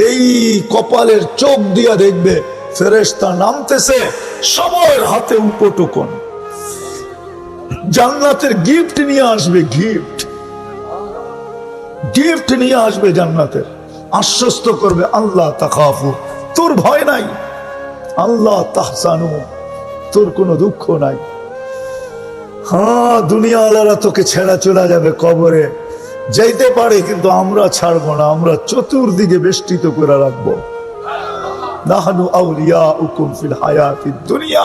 এই কপালের চোখ দিয়া দেখবে ফেরেশতা নামতেছে, সবার হাতে উপটুকন জান্নাতের গিফট নিয়ে আসবে। গিফট নিয়ে আসবে জান্নাতের, আশ্বস্ত করবে আল্লাহ তাখাফু, তোর ভয় নাই, আল্লাহ তাহসানু, তোর কোনো দুঃখ নাই। হ্যাঁ, দুনিয়াওয়ালারা তোকে ছেড়া চলে যাবে, কবরে যাইতে পারে, কিন্তু আমরা ছাড়বো না, আমরা চতুর্দিকে বেষ্টিত করে রাখবো। নাহনু আউলিয়াউকুম ফিল হায়াতিদ দুনিয়া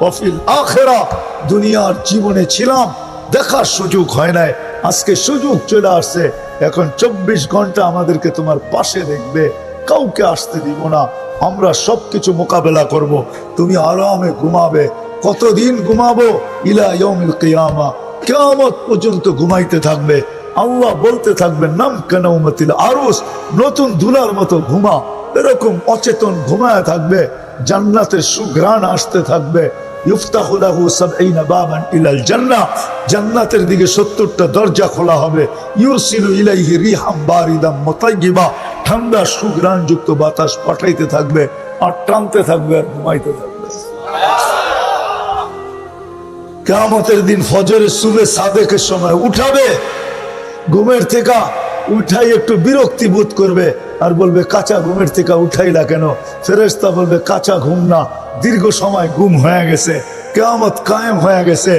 ওয়া ফিল আখিরাহ। দুনিয়ার জীবনে ছিলাম, দেখার সুযোগ হয় নাই, আজকে সুযোগ চলে আসছে। এখন 24 ঘন্টা আমাদেরকে তোমার পাশে দেখবে, কাউকে আসতে দিব না, আমরা সবকিছু মোকাবেলা করব। তুমি আরামে ঘুমাবে। কতদিন ঘুমাবো? ইলা ইয়াউমিল কিয়ামা, কিয়ামত পর্যন্ত ঘুমাইতে থাকবে। আল্লাহ বলতে থাকবে নাম কানাউমাতিল আরুস, নতুন দুলার মতো ঘুমা। এরকম অচেতন ঘুমায় থাকবে, জান্নাতের সুঘ্রাণ আসতে থাকবে। ইফতাহু লাহু সাবঈনা বাবান ইলাল জান্নাহ, জান্নাতের দিকে 70টা দরজা খোলা হবে। ইউরসিলু ইলাইহি রিহাম বারিদাম মুতাইয়্যিবা, ঠান্ডা সুঘ্রাণ যুক্ত বাতাস পাঠাইতে থাকবে, আর টানতে থাকবে, আর ঘুমাইতে থাকবে। কিয়ামতের দিন ফজরের সুবে সাদেকের সময় উঠাবে, ঘুমের থেকে উঠাই একটু বিরক্তি বোধ করবে, আর বলবে কাঁচা ঘুমের থেকে উঠাইলা কেন? ফেরেশতা বলবে কাঁচা ঘুম না, দীর্ঘ সময় ঘুম হয়ে গেছে, কিয়ামত কায়েম হয়ে গেছে।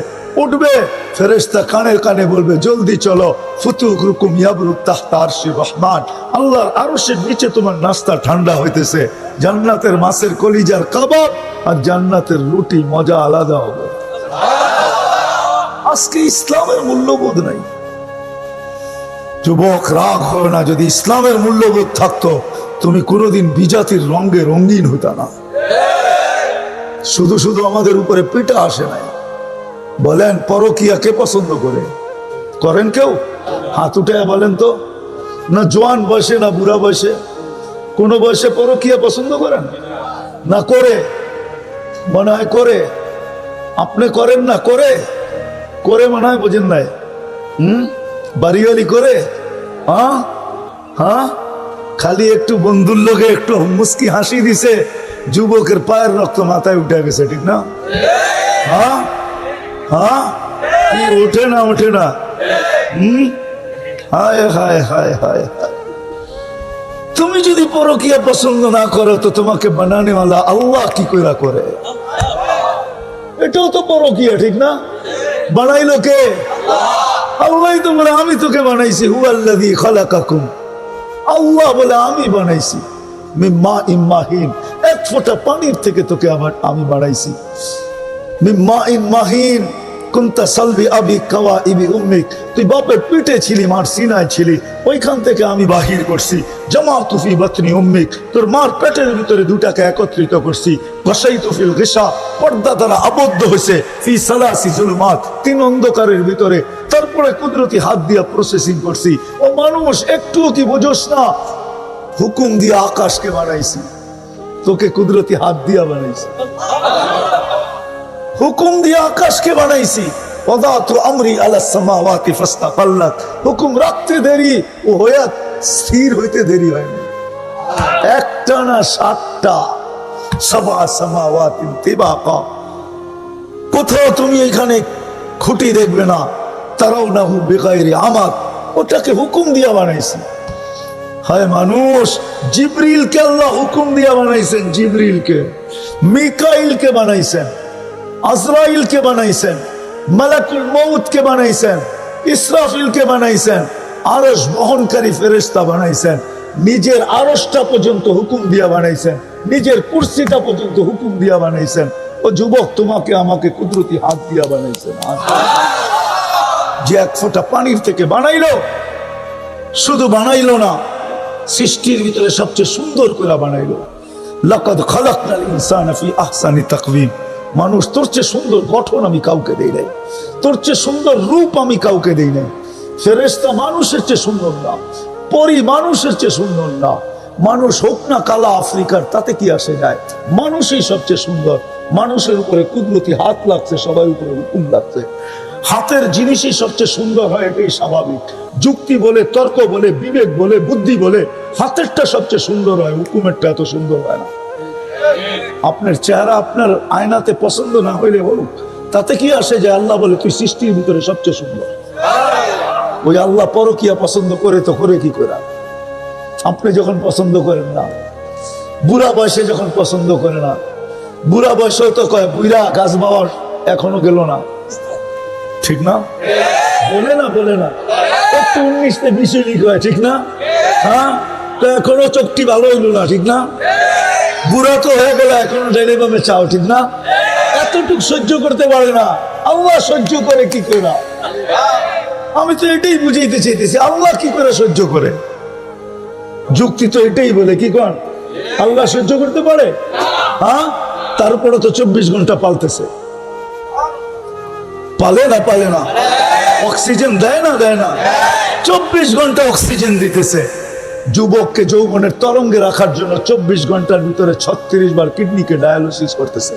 উঠবে, ফেরেশতা কানে কানে বলবে জলদি চলো, ফুতুহুকুম ইয়াবরুক তাহতা আরশির রহমান, আল্লাহর আরশের নিচে তোমার নাস্তা ঠান্ডা হইতেছে। জান্নাতের মাছের কলিজার কাবাব আর জান্নাতের রুটি, মজা আলাদা হবে। আজকে ইসলামের মূল্যবোধ নাই। যুবক, রাগ হয় না, যদি ইসলামের মূল্যবোধ থাকতো তুমি কোনোদিন বিজাতির রঙে রঙিন হইতা না। শুধু শুধু আমাদের উপরে পিটা আসে নাই। বলেন পরকিয়া কে পছন্দ করে? করেন কেউ? হাত উঠে বলেন তো। না জোয়ান বয়সে, না বুড়া বয়সে, কোন বয়সে পরকিয়া পছন্দ করেন না? করে মনে হয় করে। আপনি করেন না? করে করে মনে হয় বোঝেন নাই। বাড়িওয়ালি করে। হ্যাঁ হ্যাঁ, খালি একটু বন্ধুর লোকে একটু মুস্কি হাসি দিছে, যুবকের পায়ের রক্ত মাথায় উঠে গেছে, ঠিক না? হ্যাঁ হ্যাঁ, কি ওঠে না? ওঠে না? হায় হায় হায় হায় হায়। তুমি যদি পরকিয়া পছন্দ না করো তো তোমাকে বানানেওয়ালা আল্লাহ কি করে? এটাও তো পরকিয়া, ঠিক না? বানাইলো কে? আল্লাহ তো বলে আমি তোকে বানাইছি। হুয়াল্লাযী খালাকাকুম, আল্লাহ বলে আমি বানাইছি। মিম্মা ইম্মাহিন, এক ফোঁটা পানির থেকে তোকে আমি বানাইছি। মিম্মা ইম্মাহিন কুনতা সালবি আবি কাওয়াইবি উম্মিক, তুই বাপের পিঠে ছিলি, মার সিনায় ছিলি, ওইখান থেকে আমি বাহির করছি। জামাতু ফি বাতনি উম্মিক, তোর মার পেটের ভিতরে দুটাকে একত্রিত করছি। গাশাইতু ফিল গিশা, পর্দা দ্বারা আবদ্ধ হয়েছে। ফি সালাসি জুলুমাত, 3 অন্ধকারের ভিতরে। তারপরে কুদরতি হাত দিয়া প্রসেসিং করছি। ও মানুষ, একটুও কি বোঝোস না? হুকুম দিয়া আকাশকে বানাইছি, তোকে কুদরতি হাত দিয়া বানাইছি। হুকুম দিয়ে আকাশকে বানাইছি। ওয়াদাতু আমরি আলাস সামাওয়াতি ফাস্তাকাল্লাত, হুকুম রাখতে দেরি, ও হয়ে স্থির হইতে দেরি হয়নি। একটা না 7টা, সাবা সামাওয়াতিন তিবাকা। কোথাও তুমি এখানে খুঁটি দেখবে না। তারাউনাহু বিগাইরি আমাদ, ওটাকে হুকুম দিয়া বানাইছি। হায় মানুষ, জিবরিলকে আল্লাহ হুকুম দিয়া বানাইছেন। জিবরিলকে, মিকাইলকে বানাইছেন, আজরাইলকে বানাইছেন, মালাকুল মউতকে বানাইছেন, ইসরাফিলকে বানাইছেন, আরশ বহনকারী ফেরেশতা বানাইছেন। নিজের আরশটা পর্যন্ত হুকুম দিয়া বানাইছেন, নিজের কুরসিটা পর্যন্ত হুকুম দিয়া বানাইছেন। ও যুবক, তোমাকে আমাকে কুদরতি হাত দিয়া বানাইছেন। যে এক ফোঁটা পানির থেকে বানাইলো, শুধু বানাইলো না, সৃষ্টির ভিতরে সবচেয়ে সুন্দর করে বানাইলো। লাকাদ খালাকনাল ইনসানা ফি আহসানি তাকওয়িম, মানুষ তোর চেয়ে সুন্দর গঠন আমি কাউকে দেই নাই, তোর চেয়ে সুন্দর রূপ আমি কাউকে দেই নাই। ফেরেশতা মানুষের চেয়ে সুন্দর না, পরি মানুষের চেয়ে সুন্দর না। মানুষ হোক না কালা আফ্রিকার, তাতে কি আসে যায়? মানুষই সবচেয়ে সুন্দর। মানুষের উপরে কুদরতি হাত লাগছে, সবার উপরে হুকুম লাগছে। হাতের জিনিসই সবচেয়ে সুন্দর হয়, এটাই স্বাভাবিক। যুক্তি বলে, তর্ক বলে, বিবেক বলে, বুদ্ধি বলে হাতেরটা সবচেয়ে সুন্দর হয়, হুকুমেরটা এত সুন্দর হয় না। আপনার চেহারা আপনার আয়নাতে পছন্দ না হইলে বলুক, তাতে কি আসে যে আল্লাহ বলে তুই সৃষ্টির ভিতরে সবচেয়ে সুন্দর। ওই আল্লাহ পরকিয়া পছন্দ করে তো করে কি করে? আপনি যখন পছন্দ করেন না, বুড়া বয়সে যখন পছন্দ করে না, বুড়া বয়সেও তো কয় বুড়া গাছ বাবার এখনো গেল না, ঠিক না? বলে না, বলে না, একটু 19-20 কয়, ঠিক না? হ্যাঁ, তো এখনো চোখটি ভালো হইল না, ঠিক না? বুড়া তো হয়ে গেল, এখনো ডেলি বামে চাও, ঠিক না? এতটুকু সহ্য করতে পারে না, আল্লাহ সহ্য করে কি করে? আমি তো এটাই বুঝাইতে চাইতেছি, আল্লাহ কি করে সহ্য করে? যুক্তি তো এটাই বলে, কি কন আল্লাহ সহ্য করতে পারে? হ্যাঁ, তারপরে তো 24 ঘন্টা পালতেছে, পালে না? পালে না? অক্সিজেন দেয় না? দেয় না? 24 ঘন্টা অক্সিজেন দিতেছে। যুবককে যৌবনের তরঙ্গে রাখার জন্য 24 ঘন্টার ভিতরে 36 বার কিডনিকে ডায়ালিসিস করতেছে।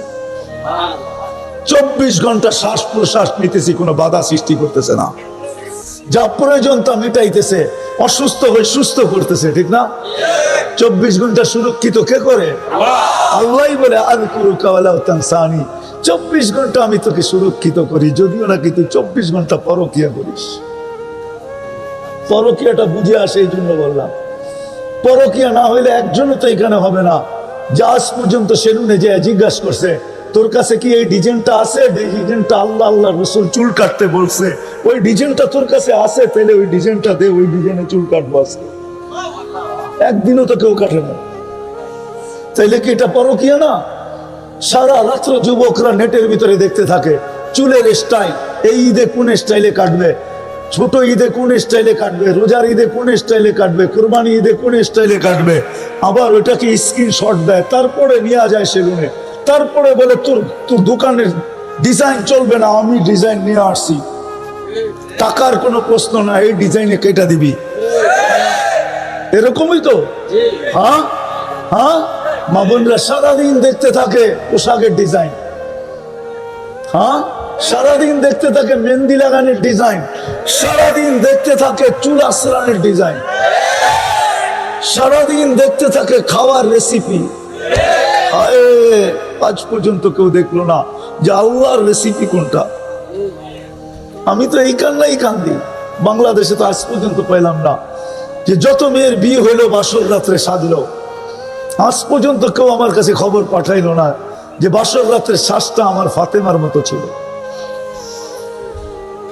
24 ঘন্টা শ্বাস প্রশ্বাস নিতেছি, কোনো বাধা সৃষ্টি করতেছে না। যা প্রয়োজন তা মিটাইতেছে, অসুস্থ হয়ে সুস্থ করতেছে, ঠিক না? 24 ঘন্টা সুরক্ষিত কে করে? আল্লাহই বলে আযকুরুকা ওয়ালা তানসানি, 24 ঘন্টা আমি তোকে সুরক্ষিত করি, যদিও নাকি তুই 24 ঘন্টা পরকিয়া করিস। পরকিয়াটা বুঝে আসে, এই জন্য বললাম। পরকিয়া না হইলে একজনও তো এখানে হবে না। যা আজ পর্যন্ত সেলুনে যে জিজ্ঞাসা করছে তোর কাছে কি এই ডিজাইনটা আছে, ডিজাইনটা আল্লাহ আল্লাহ রসুল চুল কাটতে বলছে, ওই ডিজাইনটা তোর কাছে আছে, তাহলে ওই ডিজাইনটা দে, ওই ডিজাইনে চুল কাটবো আজকে। একদিনও তো কেউ কাটে না, তাইলে কি এটা পরকিয়া না? সারা রাত্র যুবকরা নেটের ভিতরে দেখতে থাকে চুলের স্টাইল, এই ঈদে কোন স্টাইলে কাটবে, ছোট ঈদে কোন স্টাইলে কাটবে, রোজার ঈদে কোন স্টাইলে কাটবে, কোরবানি ঈদে কোন স্টাইলে কাটবে। আবার ওইটাকে স্ক্রিনশট দেয়, তারপরে নিয়ে যায় সেলুনে, তারপরে বলে তোর তোর দোকানের ডিজাইন চলবে না, আমি ডিজাইন নিয়ে আসছি। টাকার কোনো প্রশ্ন না, এই ডিজাইনে কেটে দিবি। এরকমই তো। হ্যাঁ হ্যাঁ, মা বোনরা সারাদিন দেখতে থাকে পোশাকের ডিজাইন। হ্যাঁ, সারাদিন দেখতে থাকে মেহেন্দি লাগানোর ডিজাইন, সারাদিন দেখতে থাকে চুল আশ্রানের ডিজাইন, সারাদিন দেখতে থাকে খাওয়ার রেসিপি। আজ পর্যন্ত কেউ দেখলো না যে আল্লাহর রেসিপি কোনটা। আমি তো এই কান্নাই কান্দি, বাংলাদেশে তো আজ পর্যন্ত পেলাম না যে যত মেয়ের বিয়ে হইলো বাসর রাত্রে সাজলো, আজ পর্যন্ত কেউ আমার কাছে খবর পাঠাইলো না যে বাসর রাত্রের শ্বাসটা আমার ফাতেমার মতো ছিল।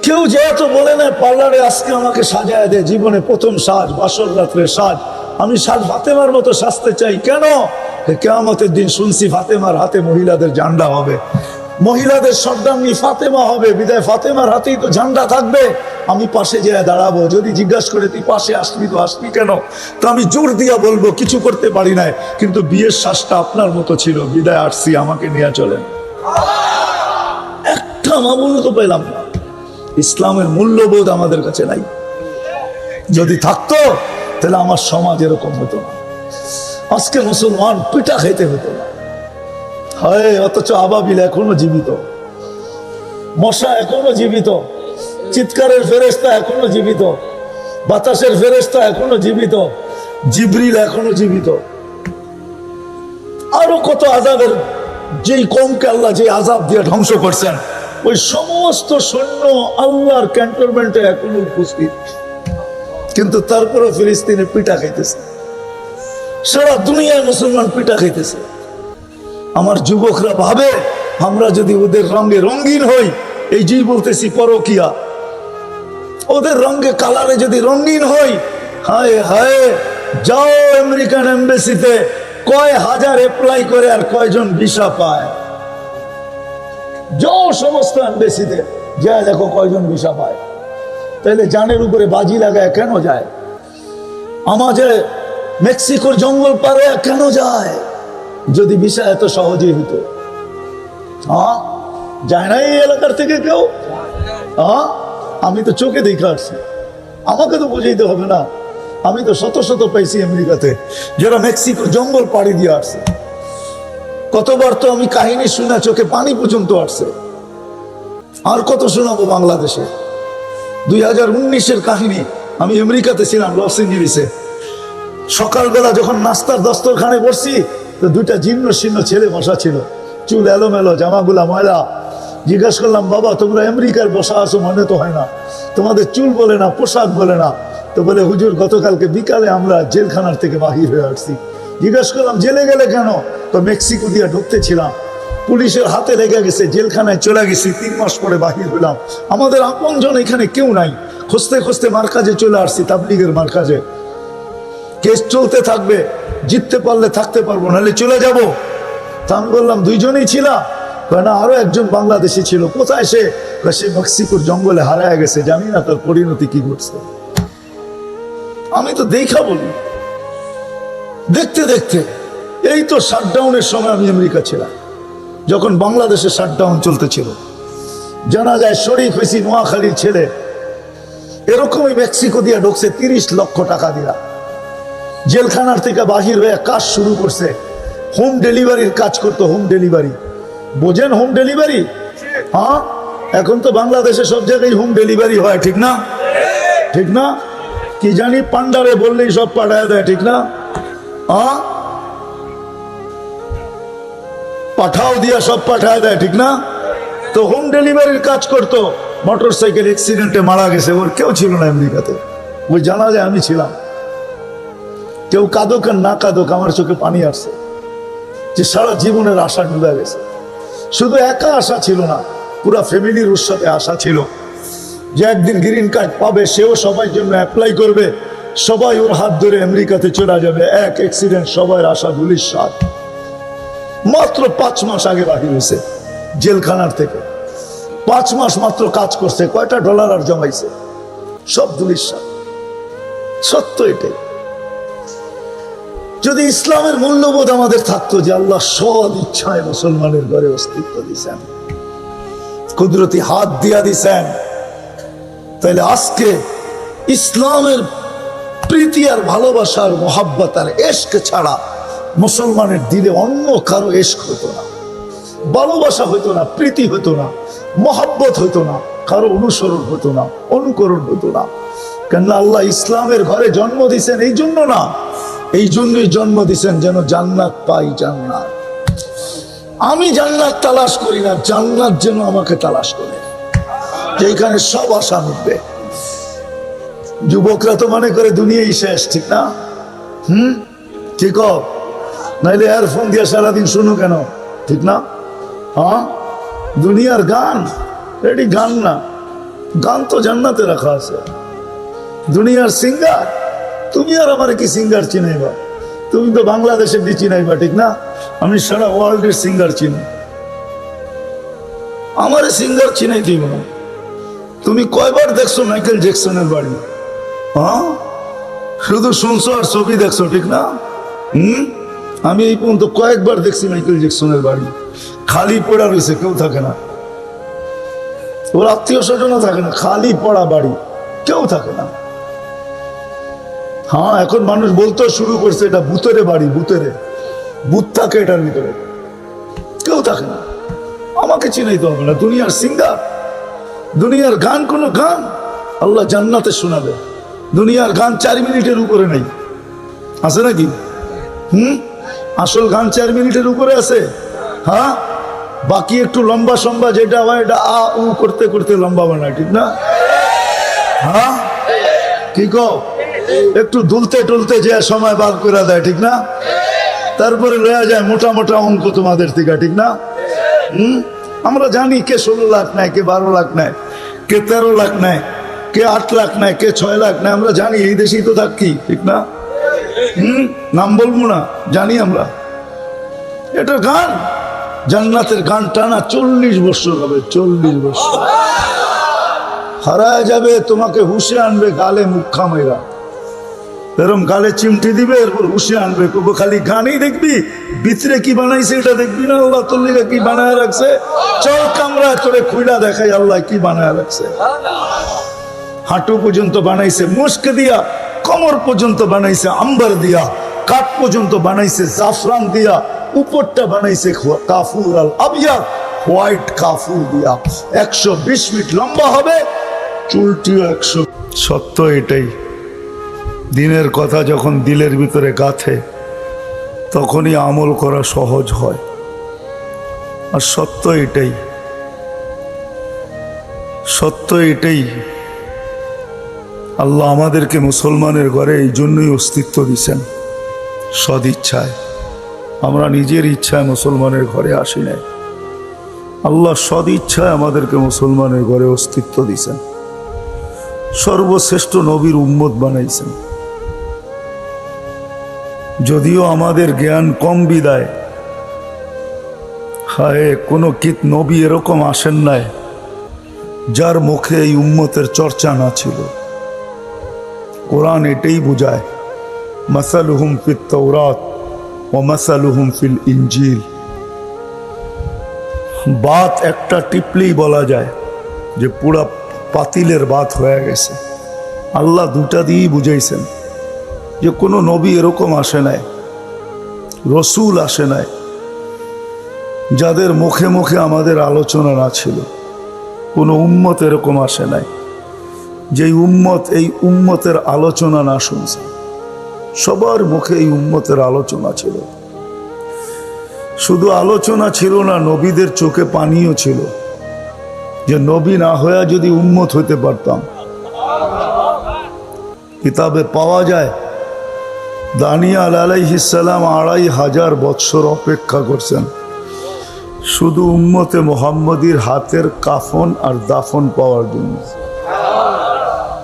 কেউ যেহেতু বলে না পার্লারে আজকে আমাকে সাজায় দে, জীবনে প্রথম সাজ বাসর রাত্রের সাজ, আমি সাজ ফাতেমার মতো সাজতে চাই। কেন? কিয়ামতের দিন শুনছি ফাতেমার হাতে মহিলাদের ঝান্ডা হবে, মহিলাদের সর্দাঙ্গী ফাতেমা হবে, বিদায় ফাতেমার হাতেই তো ঝান্ডা থাকবে। আমি পাশে যেয়ে দাঁড়াবো, যদি জিজ্ঞাসা করে তুই পাশে আসবি তো আসবি কেন, তো আমি জোর দিয়া বলবো কিছু করতে পারি নাই, কিন্তু বিয়ের শ্বাসটা আপনার মতো ছিল, বিদায় আসছি, আমাকে নিয়ে চলেন। একটা মামুল তো পেলাম না। ইসলামের মূল্যবোধ আমাদের কাছে নাই। যদি থাকতো তাহলে আমার সমাজ এরকম হতো না। আজকে মুসলমান পিঠা খাইতে হতো না। হয়, অথচ আবাবিল এখনো জীবিত, মশা এখনো জীবিত, চিৎকারের ফেরেশতা এখনো জীবিত, বাতাসের ফেরেশতা এখনো জীবিত, জিবরিল এখনো জীবিত। আরো কত আযাবের, যেই কমকে আল্লাহ যে আযাব দিয়ে ধ্বংস করছেন, ওই সমস্ত সৈন্য আল্লাহর ক্যান্টনমেন্টে এখনো উপস্থিত, কিন্তু তারপরে ফিলিস্তিনে পিঠা খাইতেছে। সারা দুনিয়ায় মুসলমান পিঠা খাইতেছে। আমার যুবকরা ভাবে আমরা যদি ওদের রঙে রঙিন হই, এই যে বলতেছি পরকিয়া, ওদের রঙে কালারে যদি রঙিন হই, হায় হায়, যাও আমেরিকান এমবাসিতে, কয় হাজার অ্যাপ্লাই করে আর কয়জন ভিসা পায়। যাও সমস্ত এমবাসিতে, যা দেখো কয়জন ভিসা পায়। তাহলে জানের উপরে বাজি লাগায় কেন যায়? আমাদের মেক্সিকোর জঙ্গল পারে কেন যায়? যদি ভিসা এত সহজেই হতো। হ্যাঁ, যায় না এই এলাকার থেকে কেউ? হ্যাঁ, আমি তো চোখে দেখে আসছি, আমাকে তো বুঝাইতে হবে না। আমি তো শত শত পাইছি আমেরিকাতে, যারা মেক্সিকোর জঙ্গল পাড়ি দিয়ে আসছে। কতবার তো আমি কাহিনী শুনে চোখে পানি পর্যন্ত আসছে। আর কত শোনাবো বাংলাদেশে। 2019-এর কাহিনী। আমি আমেরিকাতে ছিলাম, লস এঞ্জেলিসে। সকালবেলা যখন নাস্তার দস্তরখানে বসছি, তো দুইটা জীর্ণ শীর্ণ ছেলে বসা ছিল, চুল এলোমেলো, জামাগুলা ময়লা। জিজ্ঞাসা করলাম, বাবা তোমরা আমেরিকার বসা আছো মনে তো হয় না, তোমাদের চুল বলে না, পোশাক বলে না। তো বলে, হুজুর গতকালকে বিকালে আমরা জেলখানার থেকে বাহির হয়ে আসছি। জিজ্ঞাসা করলাম, জেলে গেলে কেন? তো মেক্সিকো দিয়ে ঢুকতে ছিলাম, পুলিশের হাতে লেগে গেছে, জেলখানায় চলে গেছি, 3 মাস পরে বাহির হলাম। আমাদের আপনজন এখানে কেউ নাই, খুঁজতে খুঁজতে মার্কাজে চলে আসছি, তাবলিগের মার্কাজে। কেস চলতে থাকবে, জিততে পারলে থাকতে পারবো, নাহলে চলে যাব। তা আমি বললাম, 2 জনই ছিলাম? না, আরো একজন বাংলাদেশি ছিল। কোথায় সে? সে মেক্সিকোর জঙ্গলে হারায় গেছে, জানি না তার পরিণতি কি ঘটছে। আমি তো দেখা বলি, দেখতে দেখতে এই তো শাটডাউনের সময় আমি আমেরিকা ছিলাম, যখন বাংলাদেশে শাটডাউন চলতেছিল। জানা যায় শরীফ হয়েছি, নোয়াখালীর ছেলে, এরকমই মেক্সিকো দিয়ে ঢুকছে 30 লক্ষ টাকা দিয়া। জেলখানার থেকে বাহির হয়ে কাজ শুরু করছে, হোম ডেলিভারির কাজ করতো। হোম ডেলিভারি বোঝেন? হোম ডেলিভারি, হ্যাঁ, এখন তো বাংলাদেশে সব জায়গায় হোম ডেলিভারি হয়, ঠিক না? ঠিক না? কি জানি, পান্ডারে বললেই সব পাঠায় দেয়, ঠিক না? হ্যাঁ, পাঠাও দিয়া সব পাঠায় দেয়, ঠিক না? তো হোম ডেলিভারির কাজ করতো। মোটর সাইকেল অ্যাক্সিডেন্টে মারা গেছে, ওর কেউ ছিল না আমেরিকাতে। ওই জানা যায় আমি ছিলাম। কেউ কাঁদুক আর না কাঁদুক, আমার চোখে পানি আসছে যে সারা জীবনের আশা ডুবে গেছে। শুধু একা আশা ছিল না, পুরা ফ্যামিলির ওর সাথে আশা ছিল যে একদিন গ্রিন কার্ড পাবে, সেও সবার জন্য অ্যাপ্লাই করবে, সবাই ওর হাত ধরে আমেরিকাতে চলে যাবে। এক অ্যাক্সিডেন্ট, সবার আশা ধূলিসাৎ। মাত্র 5 মাস আগে বাহির হয়েছে জেলখানার থেকে, 5 মাস মাত্র কাজ করছে, কয়টা ডলার আর জমাইছে, সব ধূলিসাৎ। সত্য এটাই। যদি ইসলামের মূল্যবোধ আমাদের থাকতো যে আল্লাহ সব ইচ্ছায় মুসলমানের ঘরে অস্তিত্ব দিয়েছেন, কুদরতি হাত দিয়া দিছেন, তাহলে আজকে ইসলামের প্রীতি আর ভালোবাসার মোহাব্বত আর এশক ছাড়া মুসলমানের দিলে অন্য কারো এশক হতো না, ভালোবাসা হতো না, প্রীতি হতো না, মোহাব্বত হতো না, কারো অনুসরণ হতো না, অনুকরণ হতো না। কেন আল্লাহ ইসলামের ঘরে জন্ম দিয়েছেন এই জন্য না, এই জন্যই জন্ম দিয়েছেন যেন জান্নাত পাই। জান্নাত, আমি জান্নাত তালাশ করি না, জান্নাত যেন আমাকে তালাশ করে, যেখানে সব আশা মিটবে। যুবকরা তো মনে করে দুনিয়াই শেষ, ঠিক না? ঠিক, নাইলে এয়ারফোন দিয়ে সারাদিন শুনো কেন, ঠিক না? হ্যাঁ, দুনিয়ার গান, এটি গান না, গান তো জান্নাতে রাখা আছে। দুনিয়ার সিঙ্গার, তুমি আর আমার কি সিঙ্গার চিনাইবা? তুমি তো বাংলাদেশের দি চিনাইবা, ঠিক না? আমি সারা ওয়ার্ল্ডের সিঙ্গার চিনি, আমার সিঙ্গার চিনাই দিব না। তুমি কয়বার দেখছো মাইকেল জ্যাকসনের বাড়ি? হ্যাঁ, শুধু শুনছো আর ছবি দেখছো, ঠিক না? আমি এই পর্যন্ত কয়েকবার দেখছি মাইকেল জ্যাকসনের বাড়ি, খালি পড়া রয়েছে, কেউ থাকে না, ওর আত্মীয় স্বজনও থাকে না, খালি পড়া বাড়ি, কেউ থাকে না। হ্যাঁ, এখন মানুষ বলতে শুরু করছে এটা ভূতের বাড়ি, ভূতের ভূত থাকে এটার ভিতরে, কেউ থাকে না। আমাকে চিনাইতে হবে না। দুনিয়ার সিঙ্গার, দুনিয়ার গান, কোন গান আল্লাহ জান্নাতে শোনাবে। দুনিয়ার গান 4 মিনিটের উপরে নেই, আছে নাকি? আসল গান 4 মিনিটের উপরে আছে। হ্যাঁ, বাকি একটু লম্বা সম্বা যেটা হয় এটা আ উ করতে করতে লম্বা বানায়, ঠিক না? হ্যাঁ, কি কও? একটু দুলতে টুলতে যে সময় বার করে দেয়, ঠিক না? তারপরে লয়া যায় মোটা মোটা অঙ্ক তোমাদের থেকে, ঠিক না? আমরা জানি কে 16 লাখ নেয়, কে 12 লাখ নেয়, কে 13 লাখ নেয়, কে 8 লাখ নেয়, কে 6 লাখ নেয়। আমরা জানি, এই দেশেই তো থাকি, ঠিক না? নাম বলবো না, জানি আমরা। এটা গান, জান্নাতের গান টানা 40 বছর হবে, 40 বছর। হারায় যাবে, তোমাকে হুশে আনবে, গালে মুখা মেরা, এরম গালে চিমটি দিবে, এরপর হুশে আনবে। খালি গানই দেখবি, ভিতরে কি বানাইছে এটা দেখবি না। আল্লাহ তোর লিগে কি বানায় রাখছে, চল কামরা তোরে খুইলা দেখাই আল্লাহ কি বানায় রাখছে। হাঁটু পর্যন্ত বানাইছে মুস্ক দিয়া, কোমর পর্যন্ত বানাইছে আম্বার দিয়া, কাঠ পর্যন্ত বানাইছে জাফরান দিয়া, উপরটা বানাইছে কাফুর আল আবিয়াদ, হোয়াইট কাফুর দিয়া 120 ফিট লম্বা হবে, চুলটিও 100। সত্য এটাই, দিনের কথা যখন দিলের ভিতরে গাঁথে তখনই আমল করা সহজ হয়। আর সত্য এটাই, সত্য এটাই। আল্লাহ আমাদেরকে মুসলমানের ঘরে এই জন্যই অস্তিত্ব দিয়েছেন, সদিচ্ছায়। আমরা নিজের ইচ্ছায় মুসলমানের ঘরে আসি নাই, আল্লাহ সদিচ্ছায় আমাদেরকে মুসলমানের ঘরে অস্তিত্ব দিয়েছেন, সর্বশ্রেষ্ঠ নবীর উম্মত বানাইছেন। যদিও আমাদের জ্ঞান কম বিদায়, হায় কোনো কিত নবী এরকম আসেন নাই যার মুখে এই উম্মতের চর্চা না ছিল। কোরআন এটাই বুঝায়, মাসালুহুম ফিত তাওরাত ওয়া মাসালুহুম ফিল ইনজিল। বাত একটা টিপলেই বলা যায় যে পুরা পাতিলের বাত হয়ে গেছে। আল্লাহ দুটা দিয়েই বুঝাইছেন যে কোনো নবী এরকম আসে নাই, রসুল আসে নাই যাদের মুখে মুখে আমাদের আলোচনা না ছিল। কোনো উম্মত এরকম আসে নাই যেই উম্মত এই উম্মতের আলোচনা না শুনছে। সবার মুখে এই উম্মতের আলোচনা ছিল। শুধু আলোচনা ছিল না, নবীদের চোখে পানিও ছিল, যে নবী না হয়ে যদি উম্মত হইতে পারতাম। কিতাবে পাওয়া যায় দানিয়াল আলাইহিস সালাম 2500 বৎসর অপেক্ষা করছেন শুধু উম্মতে মুহাম্মদীর হাতের কাফন আর দাফন পাওয়ার জন্য।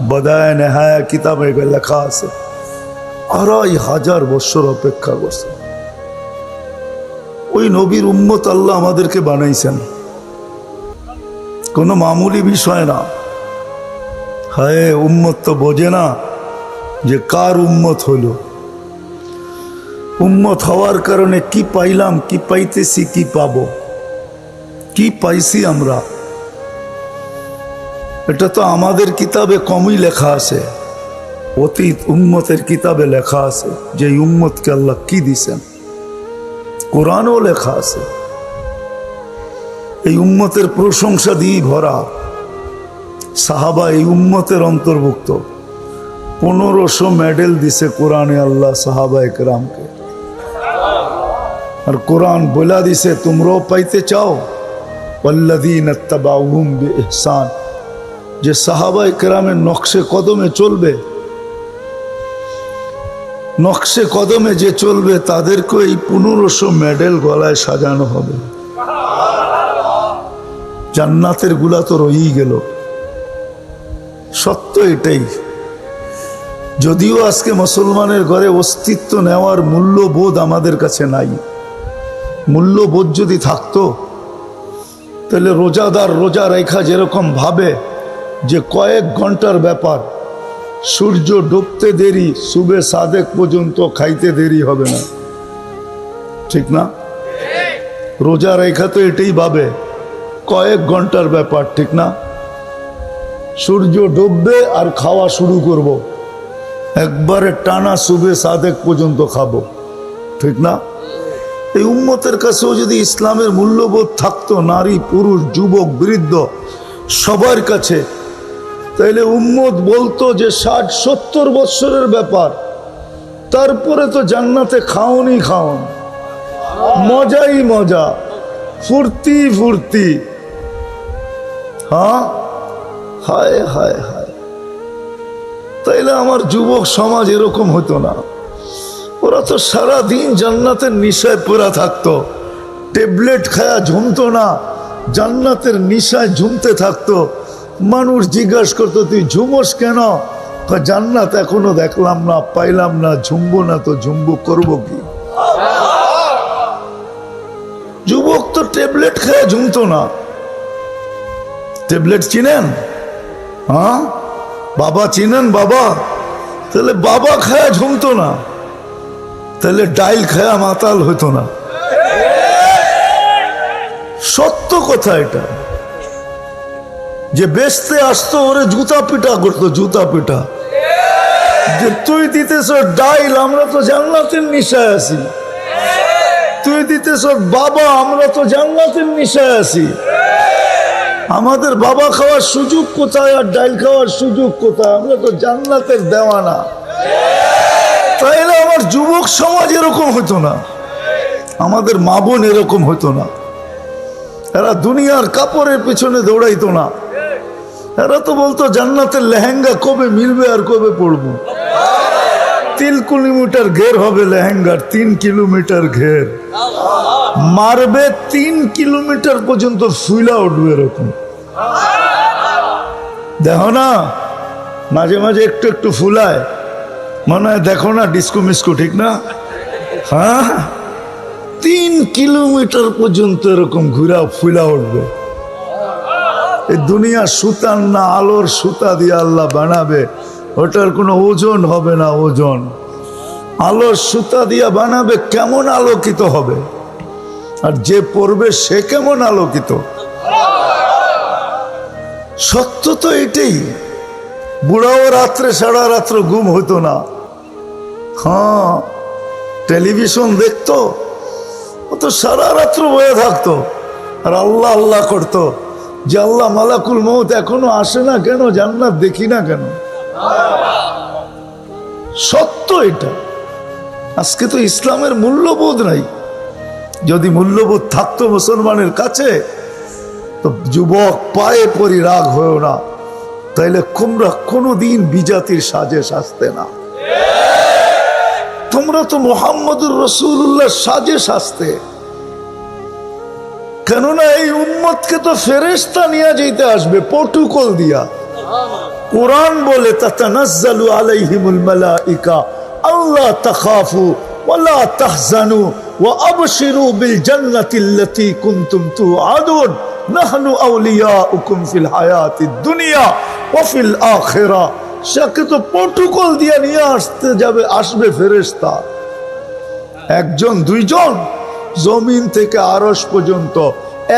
বদায় নেহায়া কিতাবে লেখা আছে 2500 বৎসর অপেক্ষা করছেন। ওই নবীর উম্মত আল্লাহ আমাদেরকে বানাইছেন, কোনো মামুলি বিষয় না। হায় উম্মত তো বোঝে না যে কার উম্মত হলো। উম্মত হওয়ার কারণে কি পাইলাম, কি পাইতেছি, কি পাবো, কি পাইছি আমরা, এটা তো আমাদের কিতাবে কমই লেখা আছে। অতীত উম্মতের কিতাবে লেখা আছে যে উম্মতকে আল্লাহ কি দিছেন, কোরআনও লেখা আছে। এই উম্মতের প্রশংসা দিয়ে ভরা। সাহাবা এই উম্মতের অন্তর্ভুক্ত। 1500 মেডেল দিছে কোরআনে আল্লাহ সাহাবা একরামকে। আর কোরআন বলা দিছে তোমরাও পাইতে চাও, ওয়াল্লাযীনা ইত্তাবাউহুম বিইহসান, যে সাহাবা একরামের নকশে কদমে চলবে, নকশে কদমে যে চলবে তাদেরকে এই 1500 মেডেল গলায় সাজানো হবে। জান্নাতের গুলা তো রয়েই গেল। সত্য এটাই। যদিও আজকে মুসলমানের ঘরে অস্তিত্ব নেওয়ার মূল্যবোধ আমাদের কাছে নাই। মূল্যবোধ যদি থাকতো তাহলে রোজাদার রোজা রেখা যেরকম ভাবে যে কয়েক ঘন্টার ব্যাপার, সূর্য ডুবতে দেরি, সুবে সাদেক পর্যন্ত খাইতে দেরি হবে না, ঠিক না? রোজা রেখা তো এটাই ভাবে কয়েক ঘন্টার ব্যাপার, ঠিক না? সূর্য ডুববে আর খাওয়া শুরু করব, একবারে টানা সুবে সাদেক পর্যন্ত খাবো, ঠিক না? এই উম্মতের কাছেও যদি ইসলামের মূল্যবোধ থাকতো, নারী পুরুষ যুবক বৃদ্ধ সবার কাছে, তাইলে উম্মত বলতো যে 60-70 বৎসরের ব্যাপার, তারপরে তো জান্নাতে খাওনি খাওন, মজাই মজা, ফুর্তি ফুর্তি। হ্যাঁ, হায় হায় হায়। তাইলে আমার যুবক সমাজ এরকম হতো না। ওরা তো সারাদিন জান্নাতের নিশায় পড়া থাকতো, ট্যাবলেট খায়া ঝুমতো না, জান্নাতের নিশায় ঝুমতে থাকতো। মানুষ জিজ্ঞাসা করতো তুই ঝুমোস কেন? জান্নাত এখনো দেখলাম না, পাইলাম না, ঝুমবো না তো ঝুমবো করবো কি? যুবক তো ট্যাবলেট খায়া ঝুমতো না। ট্যাবলেট চিনেন? হ্যাঁ বাবা চিনেন? বাবা, তাহলে বাবা খায়া ঝুমতো না, তাহলে ডাইল খায়া মাতাল হইতো না। সত্য কথা এটা। যে বেচতে আসতো ওরে জুতা পিটা করতো, জুতা পিটা, যে তুই দিতেছ ডাইল, আমরা তো জান্নাতের নিশায় আছি। তুই দিতেছ বাবা, আমরা তো জান্নাতের নিশায় আছি। আমাদের বাবা খাওয়ার সুযোগ কোথায় আর ডাল খাওয়ার সুযোগ কোথায়? আমরা তো জান্নাতের দেওয়ানা। তাইলে আমার যুবক সমাজ এরকম হতো না, আমাদের মা বোন এরকম হতো না। এরা দুনিয়ার কাপড়ের পেছনে দৌড়াইতো না। এরা তো বলতো জান্নাতের লেহেঙ্গা কবে মিলবে আর কবে পড়বো। 3 কিলোমিটার ঘের হবে লেহেঙ্গার, 3 কিলোমিটার ঘের মারবে, 3 কিলোমিটার পর্যন্ত ফুইলা উঠবে এরকম। দেখো না মাঝে মাঝে একটু একটু ফুলায়, মনে হয় দেখো না ডিস্কো মিস্কো, ঠিক না? হ্যাঁ, 3 কিলোমিটার পর্যন্ত এরকম ঘুরা ফুলা উঠবে। এই দুনিয়া সুতার না, আলোর সুতা দিয়ে আল্লাহ বানাবে, ওটার কোনো ওজন হবে না। ওজন আলোর সুতা দিয়ে বানাবে, কেমন আলোকিত হবে, আর যে পড়বে সে কেমন আলোকিত। সত্য তো এটাই। বুড়াও রাত্রে সারা রাত্র ঘুম হতো না। হ্যাঁ, টেলিভিশন দেখতো, ও তো সারা রাত্র বয়ে থাকতো আর আল্লাহ আল্লাহ করতো যে আল্লাহ মালাকুল মউত এখনো আসে না কেন, জান্নাত দেখি না কেন। সত্য এটা। আজকে তো ইসলামের মূল্যবোধ নাই। যদি মূল্যবোধ থাকতো মুসলমানের কাছে, তো যুবক পায়ে পরি রাগ হয়েও না, তাইলে তোমরা কোনোদিন বিজাতির সাজে সাজতে না। তোমরা তো মুহাম্মদুর রাসূলুল্লাহ সাজে সাজতে। কেননা এই উম্মতকে তো ফেরেশতা নিয়ে যেতে আসবে প্রটোকল দিয়া। কোরআন বলে তাতানাজ্জালু আলাইহিমুল মালাইকা আল্লা তাখাফু ওয়ালা তাহজানু ওয়া আবশিরু বিল জান্নাতিল্লাতী কুনতুম তুআদুন নাহনু আউলিয়াউকুম ফিল হায়াতিদ দুনিয়া ওয়া ফিল আখিরা। সাকে তো প্রটোকল দিয়ে নিয়ে আসবে ফেরেশতা। একজন দুইজন, জমিন থেকে আরশ পর্যন্ত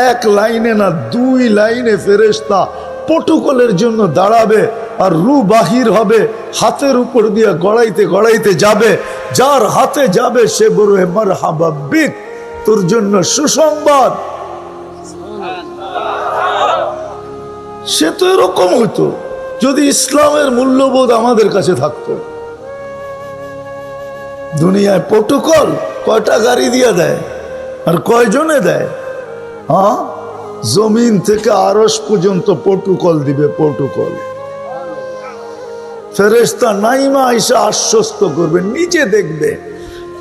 1 লাইনে না 2 লাইনে ফেরেশতা প্রটোকলের জন্য দাঁড়াবে, আর রু বাহির হবে, হাতের উপর দিয়ে গড়াইতে গড়াইতে যাবে। যার হাতে যাবে সে বলবে মারহাবা বিক, তোর জন্য সুসংবাদ। সে তো এরকম হতো যদি ইসলামের মূল্যবোধ আমাদের কাছে থাকতো। দুনিয়ায় প্রটোকল কয়টা গাড়ি দিয়ে দেয় আর কয়জনে দেয়? হ্যাঁ, জমিন থেকে আরশ পর্যন্ত প্রটোকল দিবে। প্রটোকল ফেরেশতা নাইমা আয়েশা আশ্বস্ত করবে, নিজে দেখবে।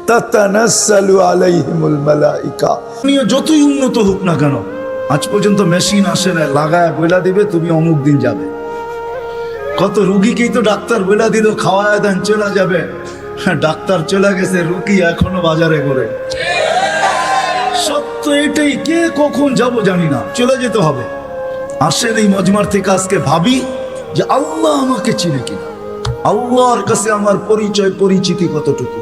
তাতানাজ্জালু আলাইহিমুল মালাইকা। দুনিয়া যতই উন্নত হোক না কেন, আজ পর্যন্ত মেশিন আসে না লাগায় বইলা দিবে তুমি অমুক দিন যাবে। কত রুগীকেই তো ডাক্তার বইলা দিল খাওয়ায় দেন চলে যাবে। ডাক্তার চলে গেছে, রুগী এখনো বাজারে করে। সত্য এটাই। কে কখন যাব জানি না, চলে যেতে হবে। আসেন এই মজমার থেকে আজকে ভাবি যে আল্লাহ আমাকে চিনে কিনা, আল্লাহর কাছে আমার পরিচয় পরিচিতি কতটুকু।